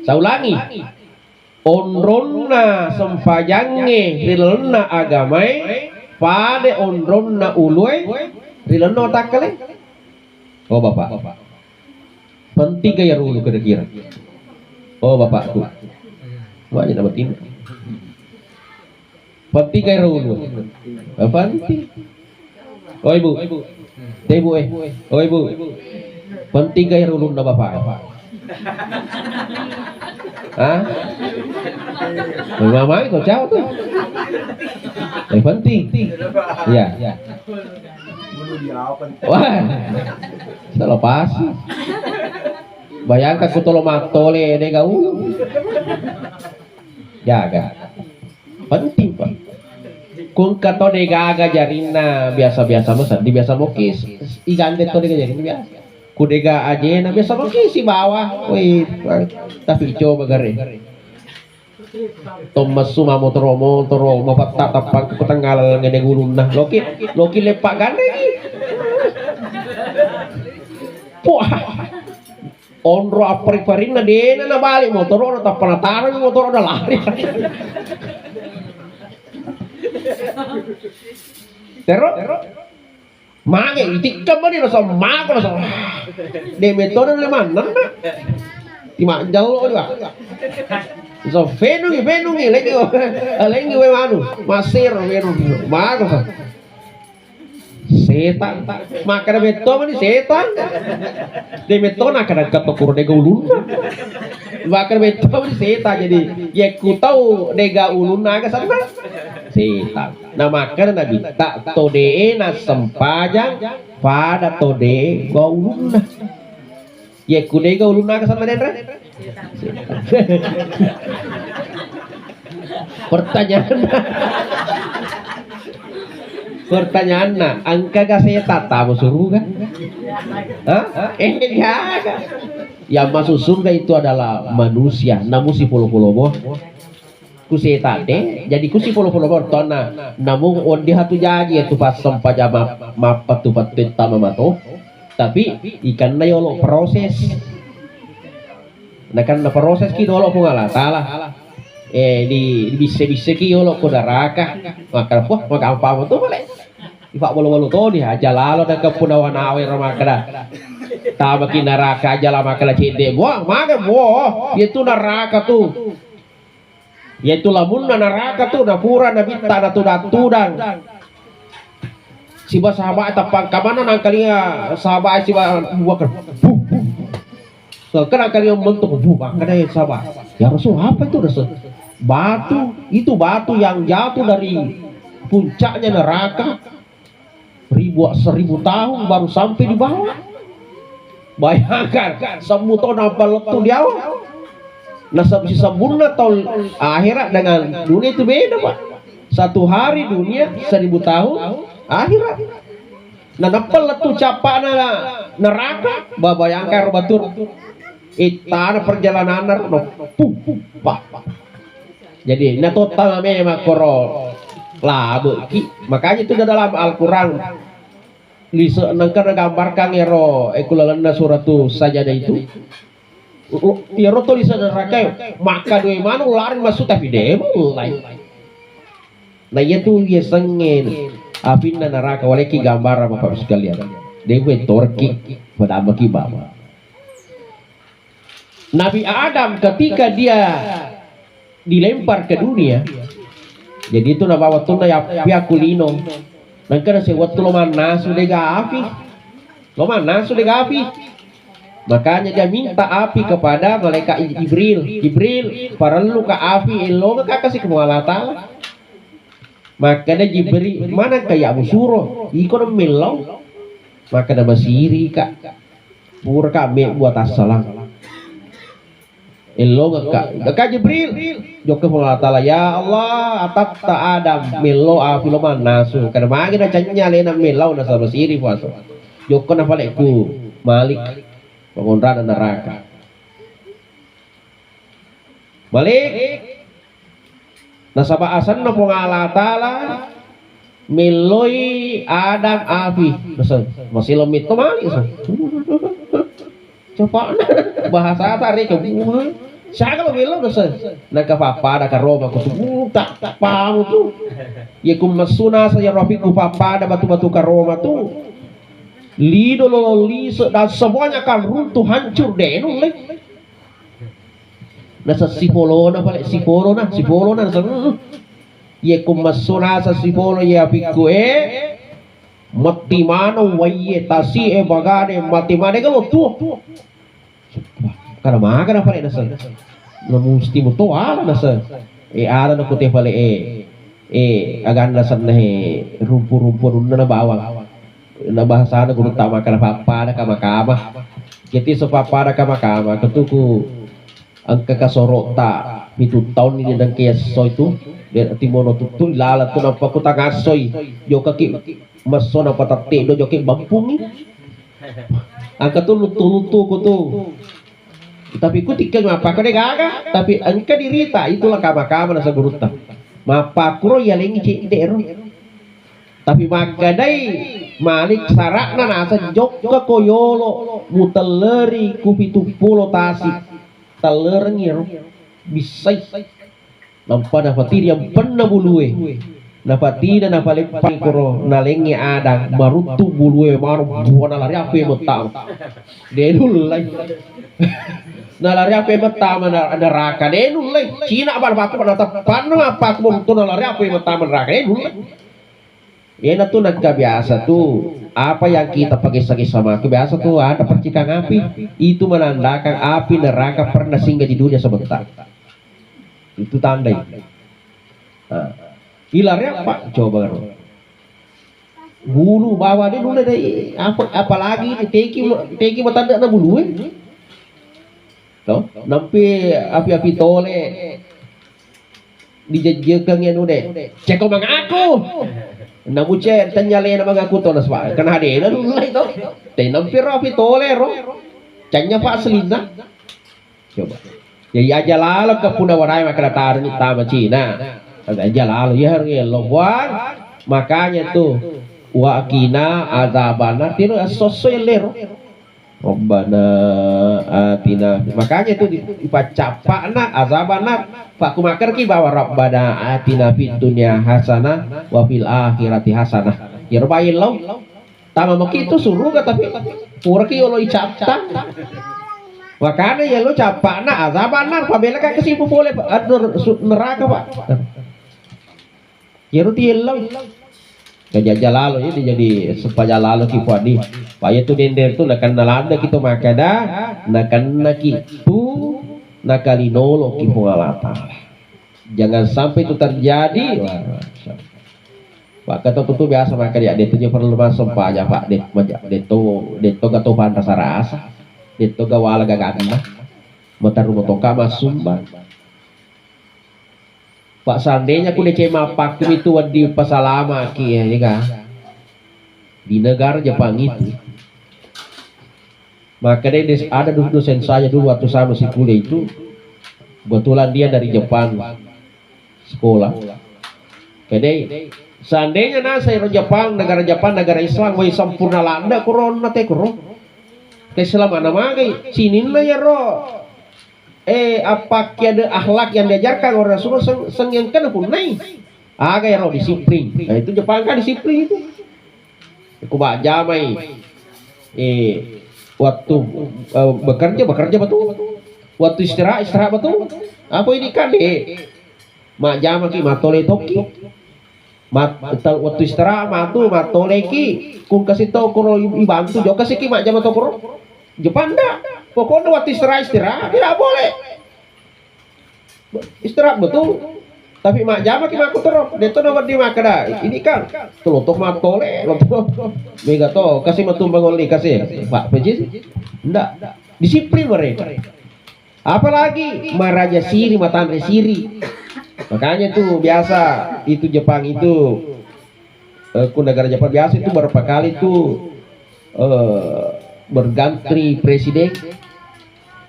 saulangi onronna sampajange rilena agamai pada onronna ulue rilena watakali oh bapak penting gaya rulu kira-kira oh bapakku banyak dapat ini penting kayak rulu penting oh ibu oh ibu penting kayak rulu na bapak ah mama itu jauh tuh penting ya wah salah pas bayangkan ku tolo matole de gau jaga penting pak kung kato de gaga jarina biasa-biasa masa di biasa mokis igande to de jarina biasa kudega aja na biasa mokis si bawah woi tapi coba gare Thomas suma motor mapatta tapang ku tanggal ngene gulung nah loki lepak gande ki wah onro apri-parin na dena na balik motor na tapanataran motor na lari Tero mage itikam ba nila sa mako na sa de metode na naman na timanjal lo diba so venungi lengi we manu masir venungi mako sa setan makanya beto mani setan de beto nak ada katokur de ulun makanya beto mani setan jadi ya ku tahu dega ulun naga sana setan nah makanya nabi tak to de na sempajang pada tode gauluna ya kude gauluna kesan manendra pertanyaan angka gasnya tata surga yang masuk surga itu adalah manusia namun si puluh-puluh boh kusi tade jadi kusi puluh-puluh bertona namun ondi hatu jadi itu pas sempat jama mapat tu patut mato tapi ikan na yolo proses nah kan na proses ki dolo pun Allah taala di bisa ki yolo ko daraka maka apa tu boleh ipak bolu-bolu to di aja lalo dan kepunawan awe ramakada tabaki neraka aja lama kala cede buang maga buah itu neraka tuh yaitu lamun neraka tuh napura nabita na tudang siba sahabat tapang kamana nang kalia sahabat siba buakan sekarang kalian bentuk makanya sahabat ya Rasul apa itu Rasul batu itu batu yang jatuh dari puncaknya neraka 1000 tahun baru sampai di bawah. Bayangkan semuton apa letu di awal. Nah si sempurna tahun akhirat dengan dunia itu beda Pak. 1 hari dunia 1000 tahun akhirat. Nah nepel letu capana neraka. Bayangkan batur itana perjalanan Pak. Jadi nah total memang koro labe makanya itu dalam Al-Quran lisa nangkar gambarkan ero ekulalana suratu sajadah itu ero tulisan neraka maka dua mana ularin masuk tapi demo lain nah itu dia sengen apinna neraka waleki gambar Bapak sekalian dewe torki pada maki baba Nabi Adam ketika dia dilempar ke dunia jadi itu nama waktu ya pihak kulino nangkara si waktu lo mana sudah api makanya dia minta api kepada malaikat Jibril para lu ke api lo nggak kasih ke Allah Ta'ala makanya Jibril mana kayak musuro ikon milau maka nama siri kak pura kami buat assalam Elo ngeka Jibril joko Allah Ta'ala ya Allah atat Adam melo api lo manasu karena magi na canya lena melo na sama siri puaso joko na paleku malik pengontra neraka balik nasaba asan na pong Allah Ta'ala meloi Adam api masih lemit to malik coba bahasa tadi kebuah saya kalau bilang dosa nak apa ada karoma kutu tak paham tu ya kumasuna saya rapi ku papa ada batu-batu karoma tu lido loli dan semuanya akan runtuh hancur deh nulai nasa sipolo na pala sipolo na ya kumasuna sa sipolo ya piku mati mana waye tasi bagane mati mana kalau tu karena maga na pala nasa na musti mo to ala nasa ala na kuti pala agan nasan na rumpu-rumpu na bawang na bahasa na guru tama kana papada kama-kama kiti so papada kama-kama ketuku ang kakasoro ta pitu tahun ini dan kaya so itu dan timono tutul lala tu nampak ku tangasoy yo kaki maso na patate do joki bampungi ang katulutu ko tu tapi ku tikal mapa ko gaga tapi angka dirita itulah kama-kama nasa guruta mapa kuro ya lengi cidero tapi magadai malik sarakna nasa jokka koyolo muteleri kupitu pulo tasik telerengir bisai nampak dapat yang pernah bulue dapat tidak dapat lepas kuro nalengi ada marutu bulue maru buana lari apa yang betam denul lagi nalari apa yang betam neraka denul lagi Cina apa aku pada tepan apa aku mau nalari apa yang betam neraka denul lagi ya itu naga biasa tuh apa yang kita pakai sama kebiasa tuh ada percikan api itu menandakan api neraka pernah singgah di dunia sebentar itu tanda itu. Nah, ilarnya apa? Coba bulu bawa dia dulu dari apa apalagi teki mata ada bulu toh nampi api tole dijejekan ya nude cek mang aku namu cer tanyale na mga aku to naswa kana hade na dulu itu te nampi api tole ro canya pak selina coba ya aja lalu ke puna warai makana tarni tama Cina aja lalu ya harus lobang makanya tuh wa akina azabana tiro soselo Rabbana atina makanya itu dipacapana azabana pak kumakar ki bahwa Rabbana atina fid dunya hasanah wa fil akhirati hasanah ya rupain lo tama maki itu suruh tapi pura ki lo icapta makanya ya lo capana azabana pabela ka kesipu boleh neraka pak ya rutin lo kejajah lalu ini jadi supaya lalu kipadi paya tu dender tu nakan nalanda kita makada nakan nakitu nakalinolo kipu alata jangan sampai itu terjadi pak kata tu biasa maka dia tu perlu masuk pak aja pak det tu gato pantas rasa det tu gawala gagana motor motoka masumba Pak seandainya aku dece mapak itu di pasalama ki ya kan di negara Jepang itu maka dia ada dosen saya dulu waktu saya masih kuliah itu kebetulan dia dari Jepang sekolah jadi seandainya saya Jepang negara Islam woi sempurna landa corona teh kuro Islam mana magai sini lah ya ro apa ada akhlak yang diajarkan oleh Rasulullah yang kena pun naik agak ya disiplin nah itu Jepang kan disiplin itu aku baca mai waktu bekerja betul waktu istirahat betul apa ini kan mak jama ki matole toki waktu istirahat matole ki kung kasih tau kuro ibantu jo kasih ki mak jama to kuro Jepang dah pokoknya waktu istirahat tidak boleh istirahat betul tapi mak jama kita aku terus dia tuh nawar di makada ini kan tulotok matole lotok mega to kasih matumbang oli kasih pak pejis enggak disiplin mereka apalagi maraja siri matandre siri makanya tuh biasa itu Jepang itu ku negara Jepang biasa itu beberapa kali tuh berganti presiden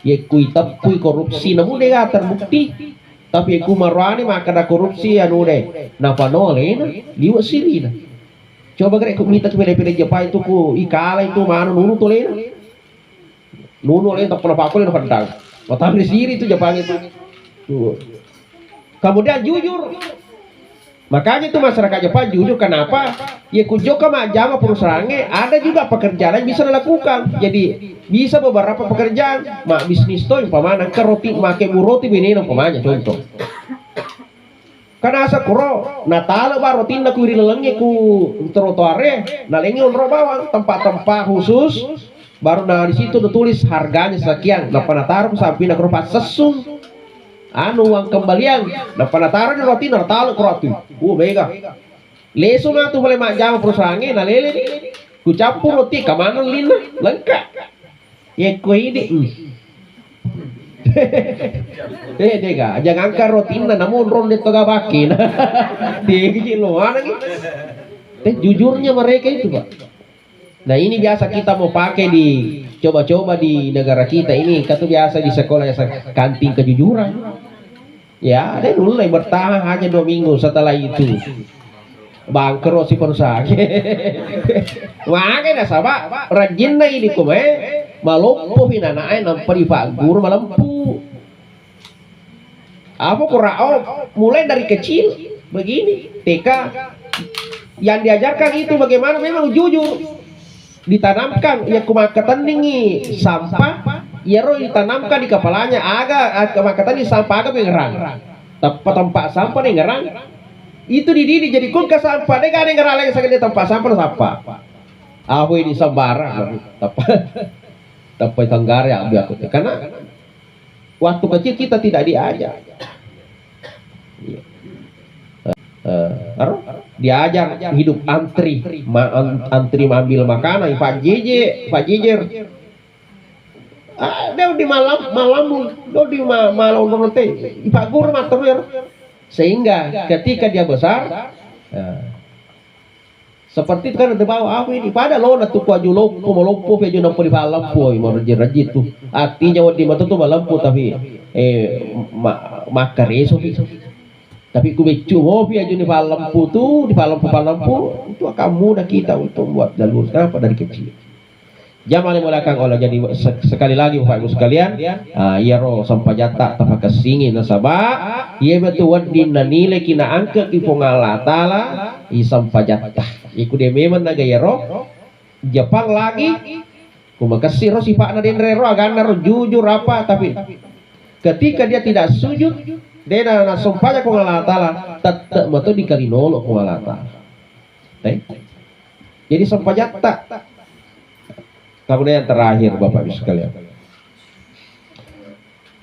ya kui korupsi namun dia terbukti tapi ku marwani maka ada korupsi anu deh napa nole liwat siri na coba grek ku minta kepele-pele Jepang itu ku ikala itu mana nunu tole nunu le tak pernah pakul na pandang matang di siri itu Jepang itu kemudian jujur makanya itu masyarakat Jepang jujur kenapa ya kujoka mak jama perusahaannya ada juga pekerjaan yang bisa dilakukan jadi bisa beberapa pekerjaan mak bisnis tuh umpamanya ke roti make roti bini umpamanya contoh karena asa kuro Natal baru tindak ku lelengnya ku trotoare nalengi on bawang tempat-tempat khusus baru nah di situ ditulis harganya sekian nah panataruh sampai nak rupa sesung anu uang kembalian nah panataruh di roti Natal ku roti mega lesu na tu boleh mak jama perusahaannya nah lele ni ku campur roti kemana lina lengkap ya ku ini dega jangan angkat roti na namun ron itu gak bakin tinggi lo mana gitu jujurnya mereka itu pak nah ini biasa kita mau pakai di coba-coba di negara kita ini kata biasa di sekolah ya kanting kejujuran ya ada dulu yang bertahan hanya 2 minggu setelah itu bangkrut si perusahaan makanya sabak rajin na ini kume malompo pinanae nampari pak guru malampu apa kurang mulai dari kecil begini TK yang diajarkan itu bagaimana memang jujur ditanamkan ya kumakatan tinggi sampah ya roh ditanamkan di kepalanya agak kumakatan di sampah agak mengerang tempat sampah nih ngerang itu dididik jadi kun ke sampah dia gak ada yang ngerang lagi sakit di tempat sampah aku ini sembarang tapi tenggara biar karena waktu kecil kita tidak diajar diajar hidup antri, antri mengambil makanan, Pak Jejer. Dia di malam di malam nanti Pak Guru matur, sehingga ketika dia besar, seperti itu kan ada bawa apa ini pada lo natu kuaju lopo melopo pejo nampo di lampu mau rajin tuh artinya waktu mata tuh lampu tapi makar eso tapi ku becu mau aja di lampu tuh di lampu itu akan mudah kita untuk buat jalur kenapa dari kecil. Jamal mulakang olah jadi sekali lagi Bapak Ibu sekalian, ya roh sampajata tapaka singin nasaba, iya betul wadin nilai kina angka ki Allah taala i sampajata. Iku dia memang naga ya roh Jepang lagi, kumakasih roh si Pak Nadine roh agana roh jujur apa tapi ketika dia tidak sujud, dia na sampaja ku Allah taala, tetap betul dikalinolo ku Allah taala. Jadi sampajata. Kemudian yang terakhir Bapak Ibu sekalian,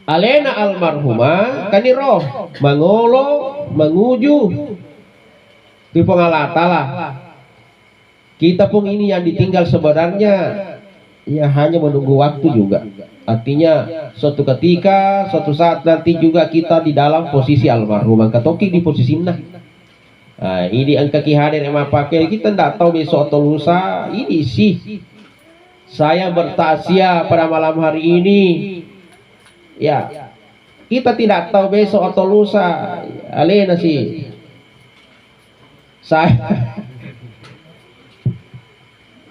alena almarhumah kani roh mangolo menguju di pengalatala kita pun ini yang ditinggal sebenarnya ya hanya menunggu waktu juga, artinya suatu ketika suatu saat nanti juga kita di dalam posisi almarhumah katoki di posisi nah ini angka kihadir yang pakai kita tidak tahu besok atau lusa ini sih. Saya bertakziah pada malam hari ini. Ya, kita tidak tahu besok atau lusa. Alena sih.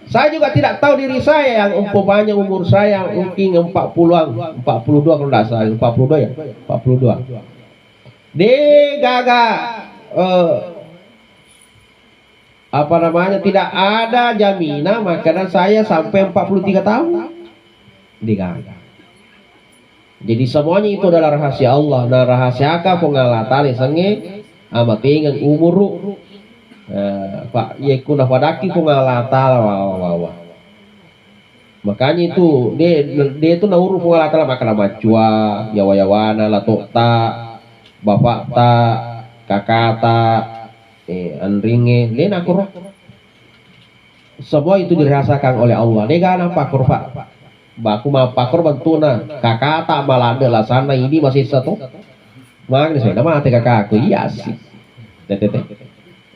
Saya juga tidak tahu diri saya yang umpamanya umur saya mungkin 40-an, 42 kalau tidak salah, 42 ya, 42. Gaga apa namanya tidak ada jaminan makanan saya sampai 43 tahun digagal. Jadi semuanya itu adalah rahasia Allah. Nah rahasiakah pengalatali senge amat dengan umur Pak Yekuna padaki pengalatala wawa. Makanya itu dia itu nauru pengalatala makanan macua yawayawana latokta bapak ta kakata anringe lain aku roh semua itu dirasakan oleh Allah. Nega nampak kurva baku mau pakor bantuna kakak tak malada lah sana ini masih satu makanya saya nama hati kakak aku iya sih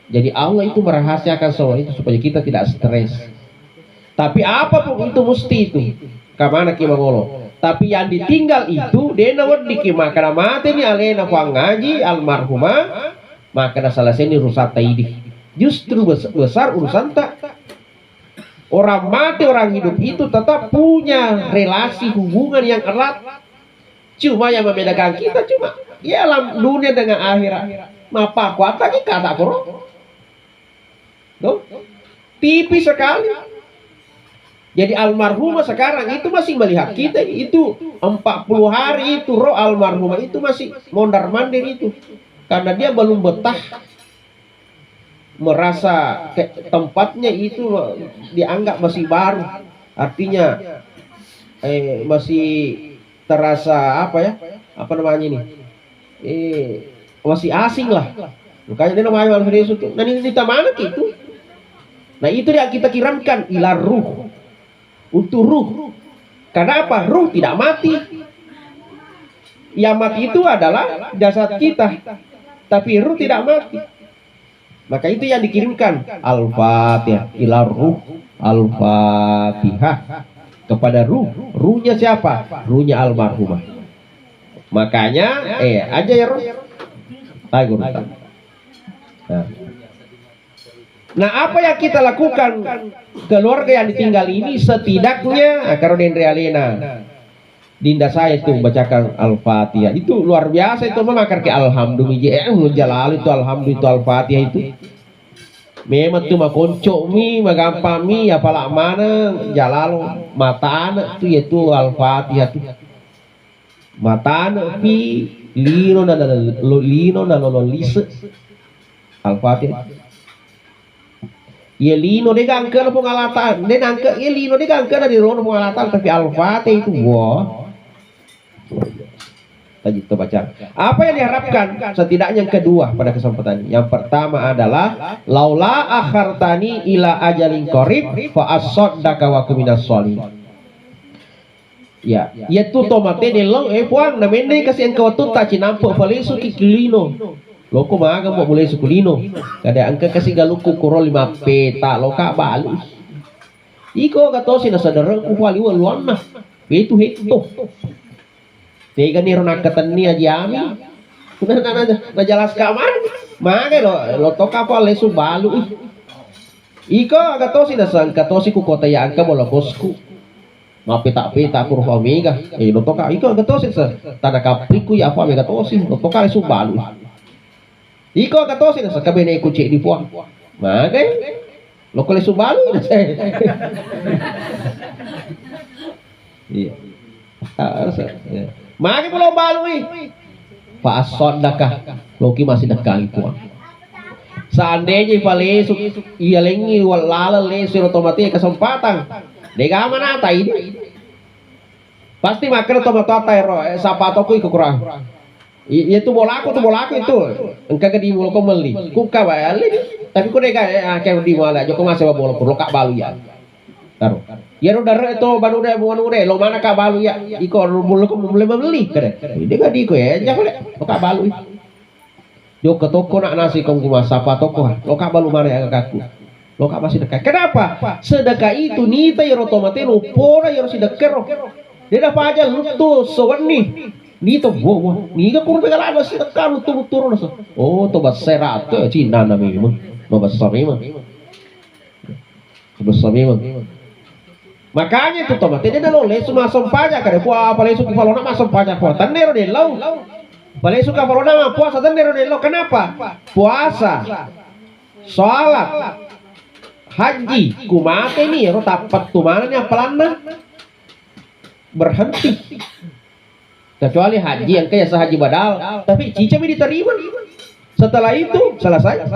jadi Allah itu merahasiakan semua itu supaya kita tidak stres. Tapi apapun itu mesti itu kemana kita ngolo tapi yang ditinggal itu dia nawar dikima karena mati nih alena ngaji almarhumah maka selesai ini rusak taidi. Justru besar urusan tak. Orang mati orang hidup itu tetap punya relasi hubungan yang erat. Cuma yang membedakan kita cuma ya alam dunia dengan akhirat. Mapa kuat lagi kata koro. Tipis sekali. Jadi almarhumah sekarang itu masih melihat kita itu 40 hari itu roh almarhumah itu masih mondar mandir itu. Karena dia belum betah merasa tempatnya itu dianggap masih baru, artinya masih terasa apa namanya ini masih asing lah. Makanya dia namanya manusia Yesus itu. Nah ini di mana itu? Nah itu yang kita kirimkan ilar ruh untuk ruh. Karena apa? Ruh tidak mati. Yang mati itu adalah jasad kita. Tapi ruh tidak mati. Maka itu yang dikirimkan Al-Fatihah ila ruh Al-Fatihah kepada ruh. Ruhnya siapa? Ruhnya almarhumah. Makanya aja ya roh. Nah apa yang kita lakukan keluarga yang ditinggal ini setidaknya Karodin Realina Dinda saya itu membacakan Al-Fatihah itu luar biasa itu memang ke alhamdulillah jalal itu alhamdulillah itu Al-Fatihah itu memang tuh makonco mi magampami ya pala mana jalal mata anak tuh yaitu Al-Fatihah tuh mata anak pi lino na lolise Al-Fatihah ya lino dia gangker pengalatan dia nangke ya lino dia gangker dari rono pengalatan tapi Al-Fatihah itu wah Tadi itu baca. Apa yang diharapkan? Setidaknya yang kedua pada kesempatan ini. Yang pertama adalah laula akhartani ila ajalin qarib fa asaddaka wa kuminas sholihin. Ya, yaitu tomate delong puang na mende kasi ang kawatun ta cinampo falesu kikilino. Loko maaga mo mulai sukulino. Kada angka kasi galuku kuro 5 peta loka balu. Iko gato sinasadara ku wali waluan na. Itu hito. Tega ni ronakatan ni ajiami. Na jalas ka man. Maga lo toka pa lesu balu. Iko gato sinasan katosi ku kota ya angka bola bosku. Mapita-pita ku roh omega. Lo toka iko gato sinasa tanda kapriku ya apa mega tosi. Lo toka lesu balu. Iko katosin sa kabine kucing di puang. Maga lo kole subalu na saya. Iya. Maga mo lo balu pa asodaka loki masih dekat puang. Seandainya palesu iya lengi walala lesu otomatis kesempatan. Dega mana ta ini? Pasti makan otomatis ero sapatoku iku kurang. Itu bolaku itu engkau ke di mulut kau meli kuka balik tapi kau deka kayak di mulut joko masih bawa bola kak balu ya taruh ya udah itu baru udah lo mana kak balu ya iko mulut kau mulai membeli kere deka di kau ya jangan lo kak balu joko ke toko nak nasi kau kumas apa toko lo kak balu mana ya kakakku lo kak masih dekat kenapa sedekah itu nita ya otomatis lo pora ya harus sedekah dia dapat aja lu tuh sewani Nito, wow, niga kurang pegal ada sih kan turun so. Oh, to basera to Cina na mimo. Mabasa mimo. Mabasa mimo. Makanya itu tomat, dia dah loleh semua sampahnya kan. Puah paling suka falona masuk sampahnya puah. Tanero deh lau. Paling suka falona puasa tanero deh lau. Kenapa? Puasa, sholat, haji, kumate nih. Ro tapat tu mana nih apalana berhenti. Kecuali haji yang kayak sehaji badal, tapi cicami diterima. Setelah itu selesai.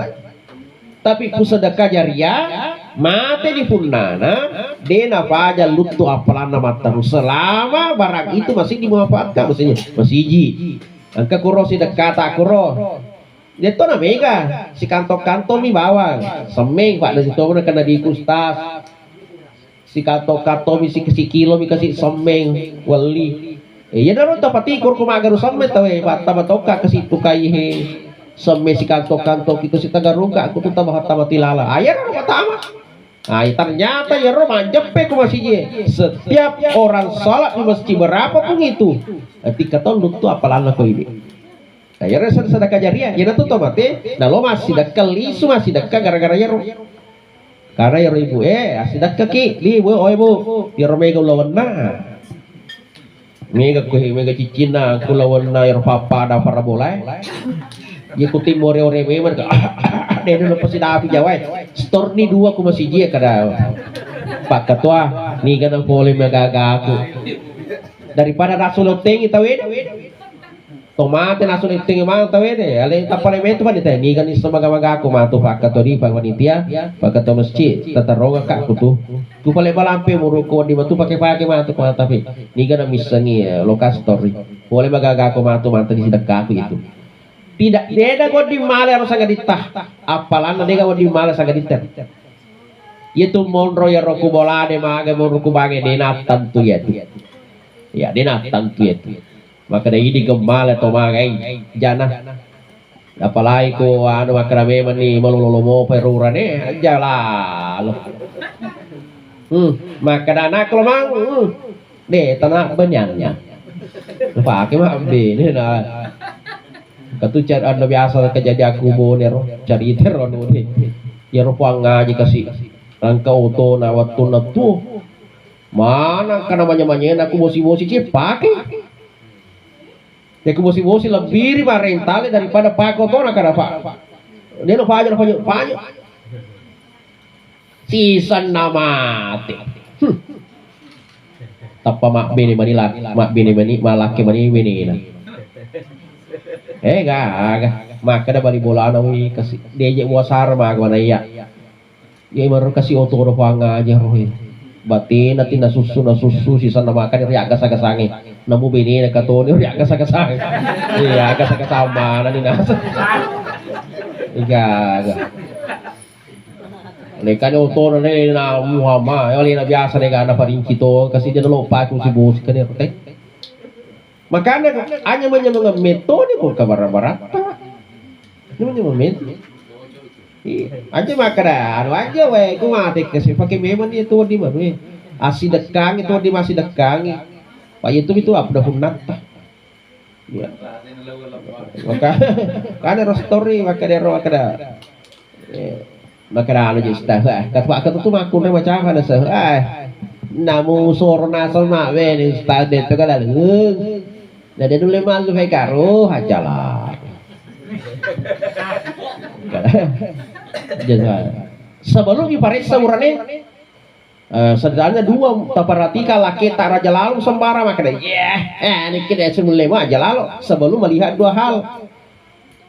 Tapi ku sedekah jariah mate di punana dena paja lutu apalana mataru selama barang itu masih dimanfaatkan maksudnya masih hiji. Angka kuro sedekah tak kuro. Dia tuh namanya si kantong-kantong mi bawang. Semeng Pak dari situ kena dikustas. Si kantong-kantong mi si kilo mi kasih semeng wali. Ya daron tapati kur kumagaru samme tawe bata batoka ke situ kaihe samme si kanto-kanto kitu si tagaruga aku tuh tambah tamati lala ayar pertama. Ternyata ya ro manjepe ku masih setiap orang salat di masjid berapapun itu ketika tahun itu apalana ko ini. Ya sedekah jariah ya tuh tomate nah lo masih dekat lisu masih dekat gara-gara ya ro. Karena ya ro ibu asih dekat ki li bu ibu ya ro mega lawan nah. Mega cicina kulawan na yung papa da para boleh. Ikuti more-ore memang ka. Dia dulu pasti dapi jawai. Store ni 2 ku masih dia kada. Pak ketua, ni kan boleh magagaku. Daripada rasul teng itawid. Tomate nasul teng mang tawid ale tapalemento pa dita ni kan isa magamaga ko matu pak ketua di pak panitia, pak ketua masjid. Tataronga ka kutu. Ku pale balampe muruko di matu pakai matu tapi ni kan misangi lokasi story. Boleh magaga ko matu di sedekah itu. Tidak ada kau di mala harus agak ditah. Apalan ada kau di mala agak ditah. Itu monro ya roku bola de maga monroku bage denat tentu ya tu. Ya denat tentu ya tu. Maka dari ini gemal atau magai jana. Apalagi ko anu makrame mani malolomo perurane jala. Maka dana kalau mang deh tanah banyaknya. Pakai mah abdi ini nah. Katu car anda biasa kejadian aku bonero cari teror nih. Ya ruang ngaji kasih rangka auto na waktu natu. Mana kan namanya aku bosi-bosi sih pakai. Ya aku bosi-bosi lebih rental daripada pak auto nak ada pak. Dia lo pajar pajar. Sisan nama mati. Tapa mak bini manila mak bini mani malaki mani bini na. Gak maka ada bali bola anawi kasih dia wasar mak mana ya. Ya baru kasih auto ro panga aja roh. batin nanti na susu sisa na makan ri agas-agasangi namu bini na katoni ri agas-agasangi iya agas-agas mana ni nasa iga lekan oto na muhama oli na biasa na gana pa rin kito kasi dia lupa kung si bos ka niya makanya hanya mga metode kung kabarang-barata naman yung metode aja makara anu aja we ku mati kasi pakai memang itu di mana asi dekang itu di masih dekang pak itu apa dah hunat ya maka karena story maka dia roh kada makara anu jadi dah kata tu makun macam mana sah namu sorna sama we ni stad itu kada nah dia dulu malu we karo hajalah sebelum dipariksa urane sebenarnya dua tapartika laki tak raja lalu sembara makanya ini kita semula aja lalu sebelum melihat dua hal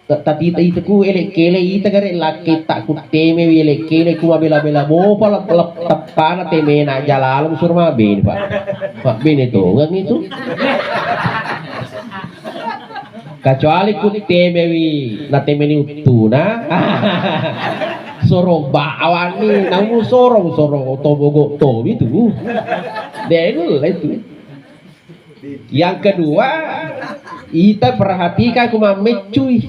tadi itu ku elekele itu kare laki tak ku teme elekele ku bela-bela mo pala tepana teme na aja lalu surma bin pak bin itu nggak itu kecuali ku temewi na temeni utuna sorong bawani namu sorong tobogo to itu denul itu yang kedua kita perhatikan kumamecuy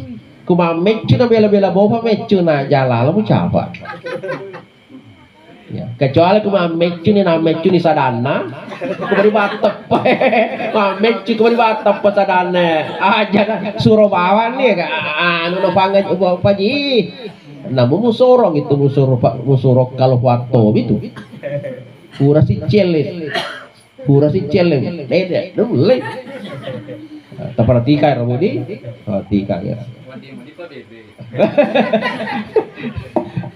na bela-bela bopa mecu na jala lalu capa ya kecuali kumamecuy ni sadana kembali batep mamecuy kembali batep sadana aja suruh bawan nih anu no pangan paji namu musorong itu musorok kalau waktu itu pura si celit beda dulu tak perhatikan Ramudi perhatikan ya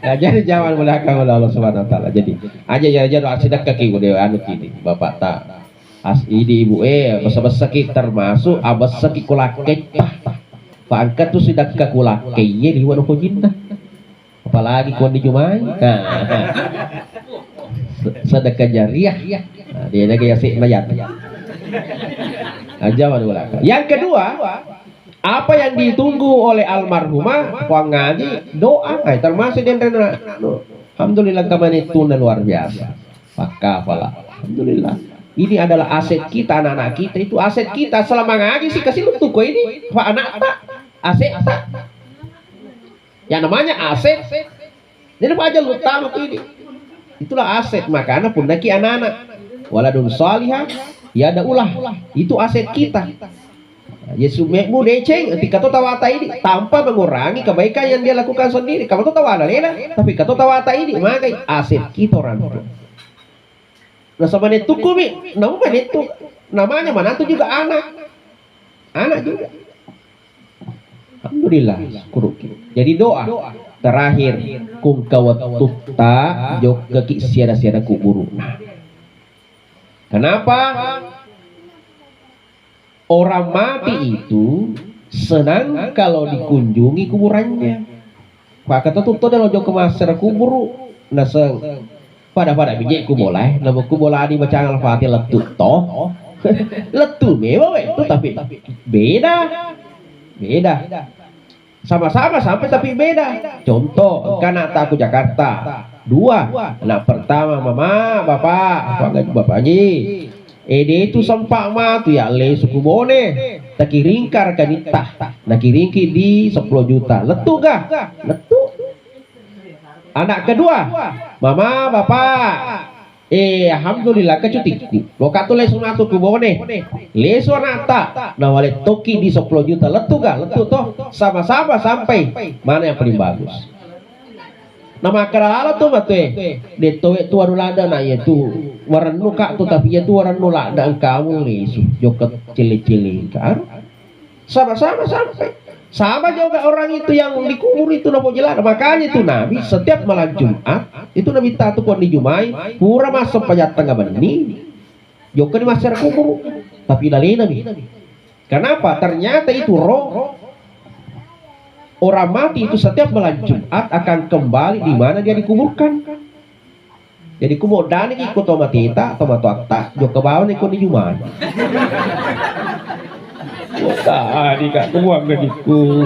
nah, jadi jangan belakang oleh Allah Subhanahu Wa Taala jadi aja doa sedekah ki udah anu kini bapak tak as idi ibu basa-basa ki termasuk abasa ki kulake pangkat tu sedekah kulake ye di wanu ko jinna apalagi kon di Jumai sedekah jariah nah, dia lagi yasik mayat aja belakang yang kedua apa yang ditunggu oleh almarhumah puang ngaji doa termasuk dan alhamdulillah kemana itu luar biasa maka alhamdulillah ini adalah aset kita anak-anak kita itu aset kita selama ngaji sih kasih lu tuh ini pak anak tak aset tak yang namanya aset jadi apa aja lu tahu ini itulah aset makanya pun naki anak-anak waladun salihah ya ada ulah itu aset kita Yesus mekmu deceng ketika tu tawata ini tanpa mengurangi kebaikan yang dia lakukan sendiri kamu tu tawala lela tapi kata tawata ini maka aset kita orang itu nah sama itu kumi nama itu namanya mana tu juga anak juga alhamdulillah jadi doa terakhir kum kawat tutta jok kaki siada kuburu kenapa orang mati itu senang kalau dikunjungi kuburannya. Pak kata tuh dah lojo ke masyarakat kubur, naseng pada biji ku boleh, nama ku boleh dibaca al-fatihah letu toh, letu mewah itu tapi beda, sama-sama sampai tapi beda. Contoh, karena aku Jakarta, dua, anak pertama mama, bapak Haji. Ede itu sempak mah tu ya le suku bone tak kiringkar kanita nak kiringki di 10 juta letu gah letu anak kedua mama bapak alhamdulillah kecutiku lokatu le sunatu ku bone le sonata na wale toki di 10 juta letu gah letu toh sama-sama sampai mana yang paling bagus nama kerala tu matue de towe tu lada na ye tu warnu kak tu tapi ye tu warnu lada kamu lesu joket cili-cili kan sama-sama sampai sama juga orang itu yang dikubur itu nopo jelas makanya itu Nabi setiap malam Jumat itu Nabi tatu kon di Jumai pura masuk pajat tengah bani joket di masyarakat kubur tapi dalih Nabi kenapa ternyata itu roh orang mati itu setiap malam Jumat akan kembali di mana dia dikuburkan. Jadi ku modal nih ikut tomatita, tomato akta, jok ke bawah nih ku di juman. Tadi kak kuang gadiku.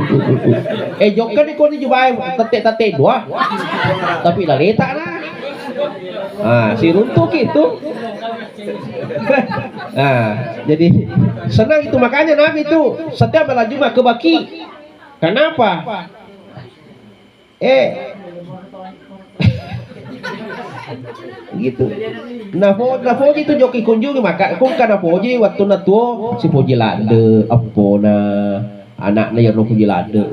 Jok kan nih ku di juman, tete dua. Tapi dah letak lah. Si runtuk itu. Jadi senang itu makanya Nabi itu setiap malam Jumat ke Baki. Kenapa? Gitu. Nah Foji itu joki kunjungi maka kung kana Foji waktu natuo si Foji lade apa na anaknya yang Foji lade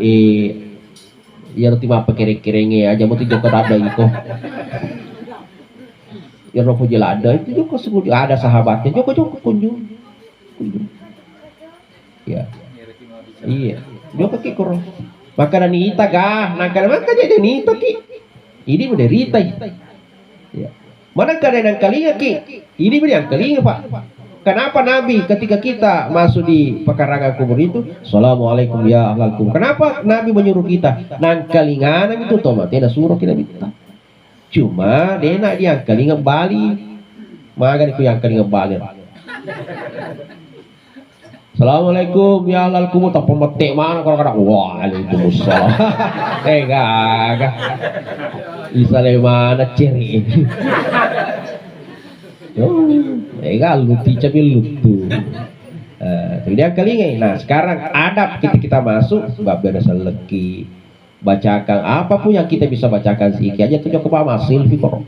ya timah kere-kerenge aja mau tujuh kerada itu yang Foji lade itu juga sebut ada sahabatnya juga kunjung ya iya juga kikor maka nani ita gah maka jadi nito ki ini menderita ya. Mana keadaan kalinya ki? Ini beri yang kalinya pak. Kenapa Nabi ketika kita masuk di pekarangan kubur itu, Assalamualaikum ya ahlal kubur. Kenapa Nabi menyuruh kita? Nang kalingan itu tomat, tidak suruh kita minta. Cuma dia nak dia kalingan Bali, maka itu yang kalingan Bali. Assalamualaikum ya ahlal kubur. Tak pemetik mana kadang-kadang. Waalaikumsalam. Gak. Isale mana ceri. Luti cabil lutu. Dia kelingai. Nah sekarang adab kita masuk bab ada seleki bacakan apapun yang kita bisa bacakan sedikit aja tuh cukup masil fikor.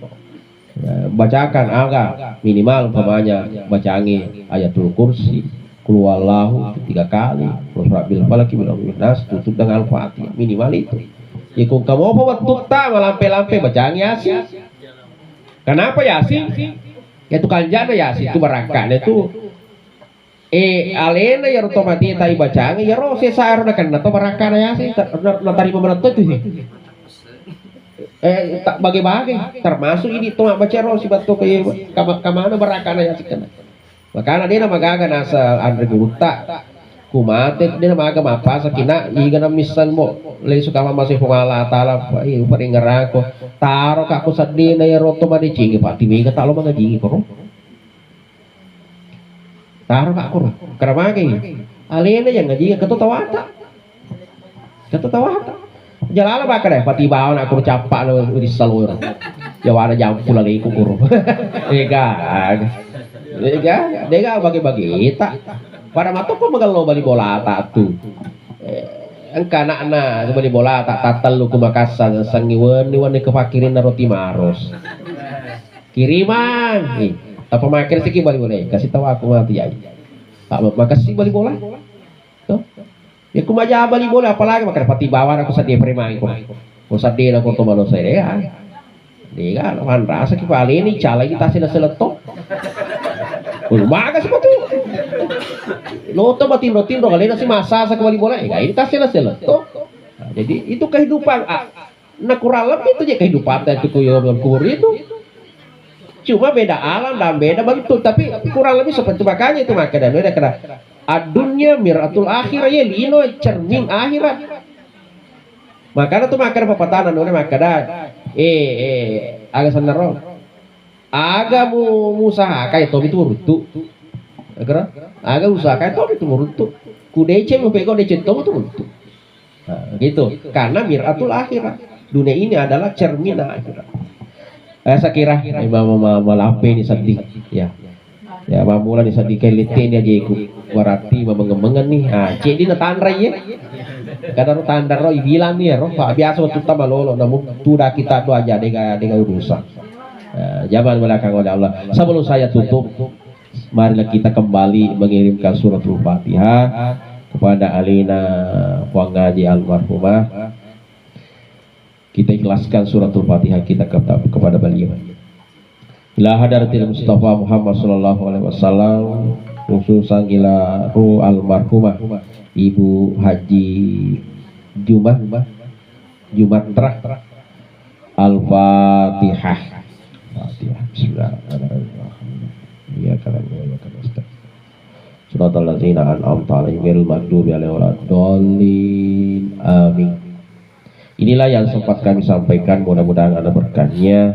Bacakan agak minimal umpamanya bacangi ayatul kursi qul huwallahu 3 kali surat bil falaq bil nas tutup dengan al-fatihah minimal itu. Ikut kamu apa waktu tak lampe-lampe bacaan Yasin. Kenapa Yasin? Ya itu kanjana Yasin itu barakan itu. Alena ya otomatis tadi bacaan ya roh sesar nak kena to barakan Yasin tadi pemerintah itu sih. Tak bagi-bagi termasuk ini tuh baca roh si batu ke kamana barakan Yasin kena. Makanya dia nama gaga nasa andre guruta. Kumatet dia nama agama apa sakina igana misan mo le suka masih pengala taala paling ngerako taro kaku sadina ya roto madi cingi pak timi ka talo mga jingi ko taro kaku karamagi alena yang ngaji ka tawata jalala ba kada pati baon aku capak no di salur ya wala jampul lagi ku guru dega bagi-bagi tak pada mata kok magalo bali bola tu engkana na bali bola tak tatal lu kumakasan sangiwen ni kefakirin na roti maros kiriman apa makir siki bali bola kasih tahu aku mati ya tak makasih bali bola tuh ya kumaja bali bola apalagi makan pati bawar aku sadie premai ko sadie na ko to malo saya ya dia kan rasa ki pali ni calai kita sila seletok bagas seperti loto batin-batin kali nasi masa sa kembali bola ini kasih lah jadi itu kehidupan nah kurang lebih itu aja kehidupan itu kubur itu cuma beda alam dan beda bentuk tapi kurang lebih seperti makanya itu maka dan beda karena adunya miratul akhirah ya lino cermin akhirat makanya tuh makanya pepatanan oleh makanya agak senero aga mu usaha kayak tobi itu merutu aga usaha kayak tobi itu merutu ku DC mu pego DC tobi itu merutu gitu karena miratul akhirat dunia ini adalah cermin akhirat saya kira imam malampe ni sedih ya mamula ni sedih kayak liten aja ikut warati mengembangan nih cek di natandra ya kadang tandar roh bilang nih roh biasa waktu tambah lolo namun tudah kita tuh aja dengan urusan zaman belakang oleh Allah. Sebelum saya tutup, marilah kita kembali mengirimkan suratul Fatihah kepada Alina Puang Ngaji almarhumah. Kita ikhlaskan suratul Fatihah kita kepada beliau. Ila hadratil Mustafa Muhammad sallallahu alaihi wasallam, khususan ila ruh almarhumah Ibu Haji Jumatrah Al-Fatihah. Bismillahirrahmanirrahim. Ya kalam ya kalam. Suratul ladzina an'amta alaihim ghairil maghdubi alaihim waladdallin. Amin. Inilah yang sempat kami sampaikan, mudah-mudahan ada berkahnya.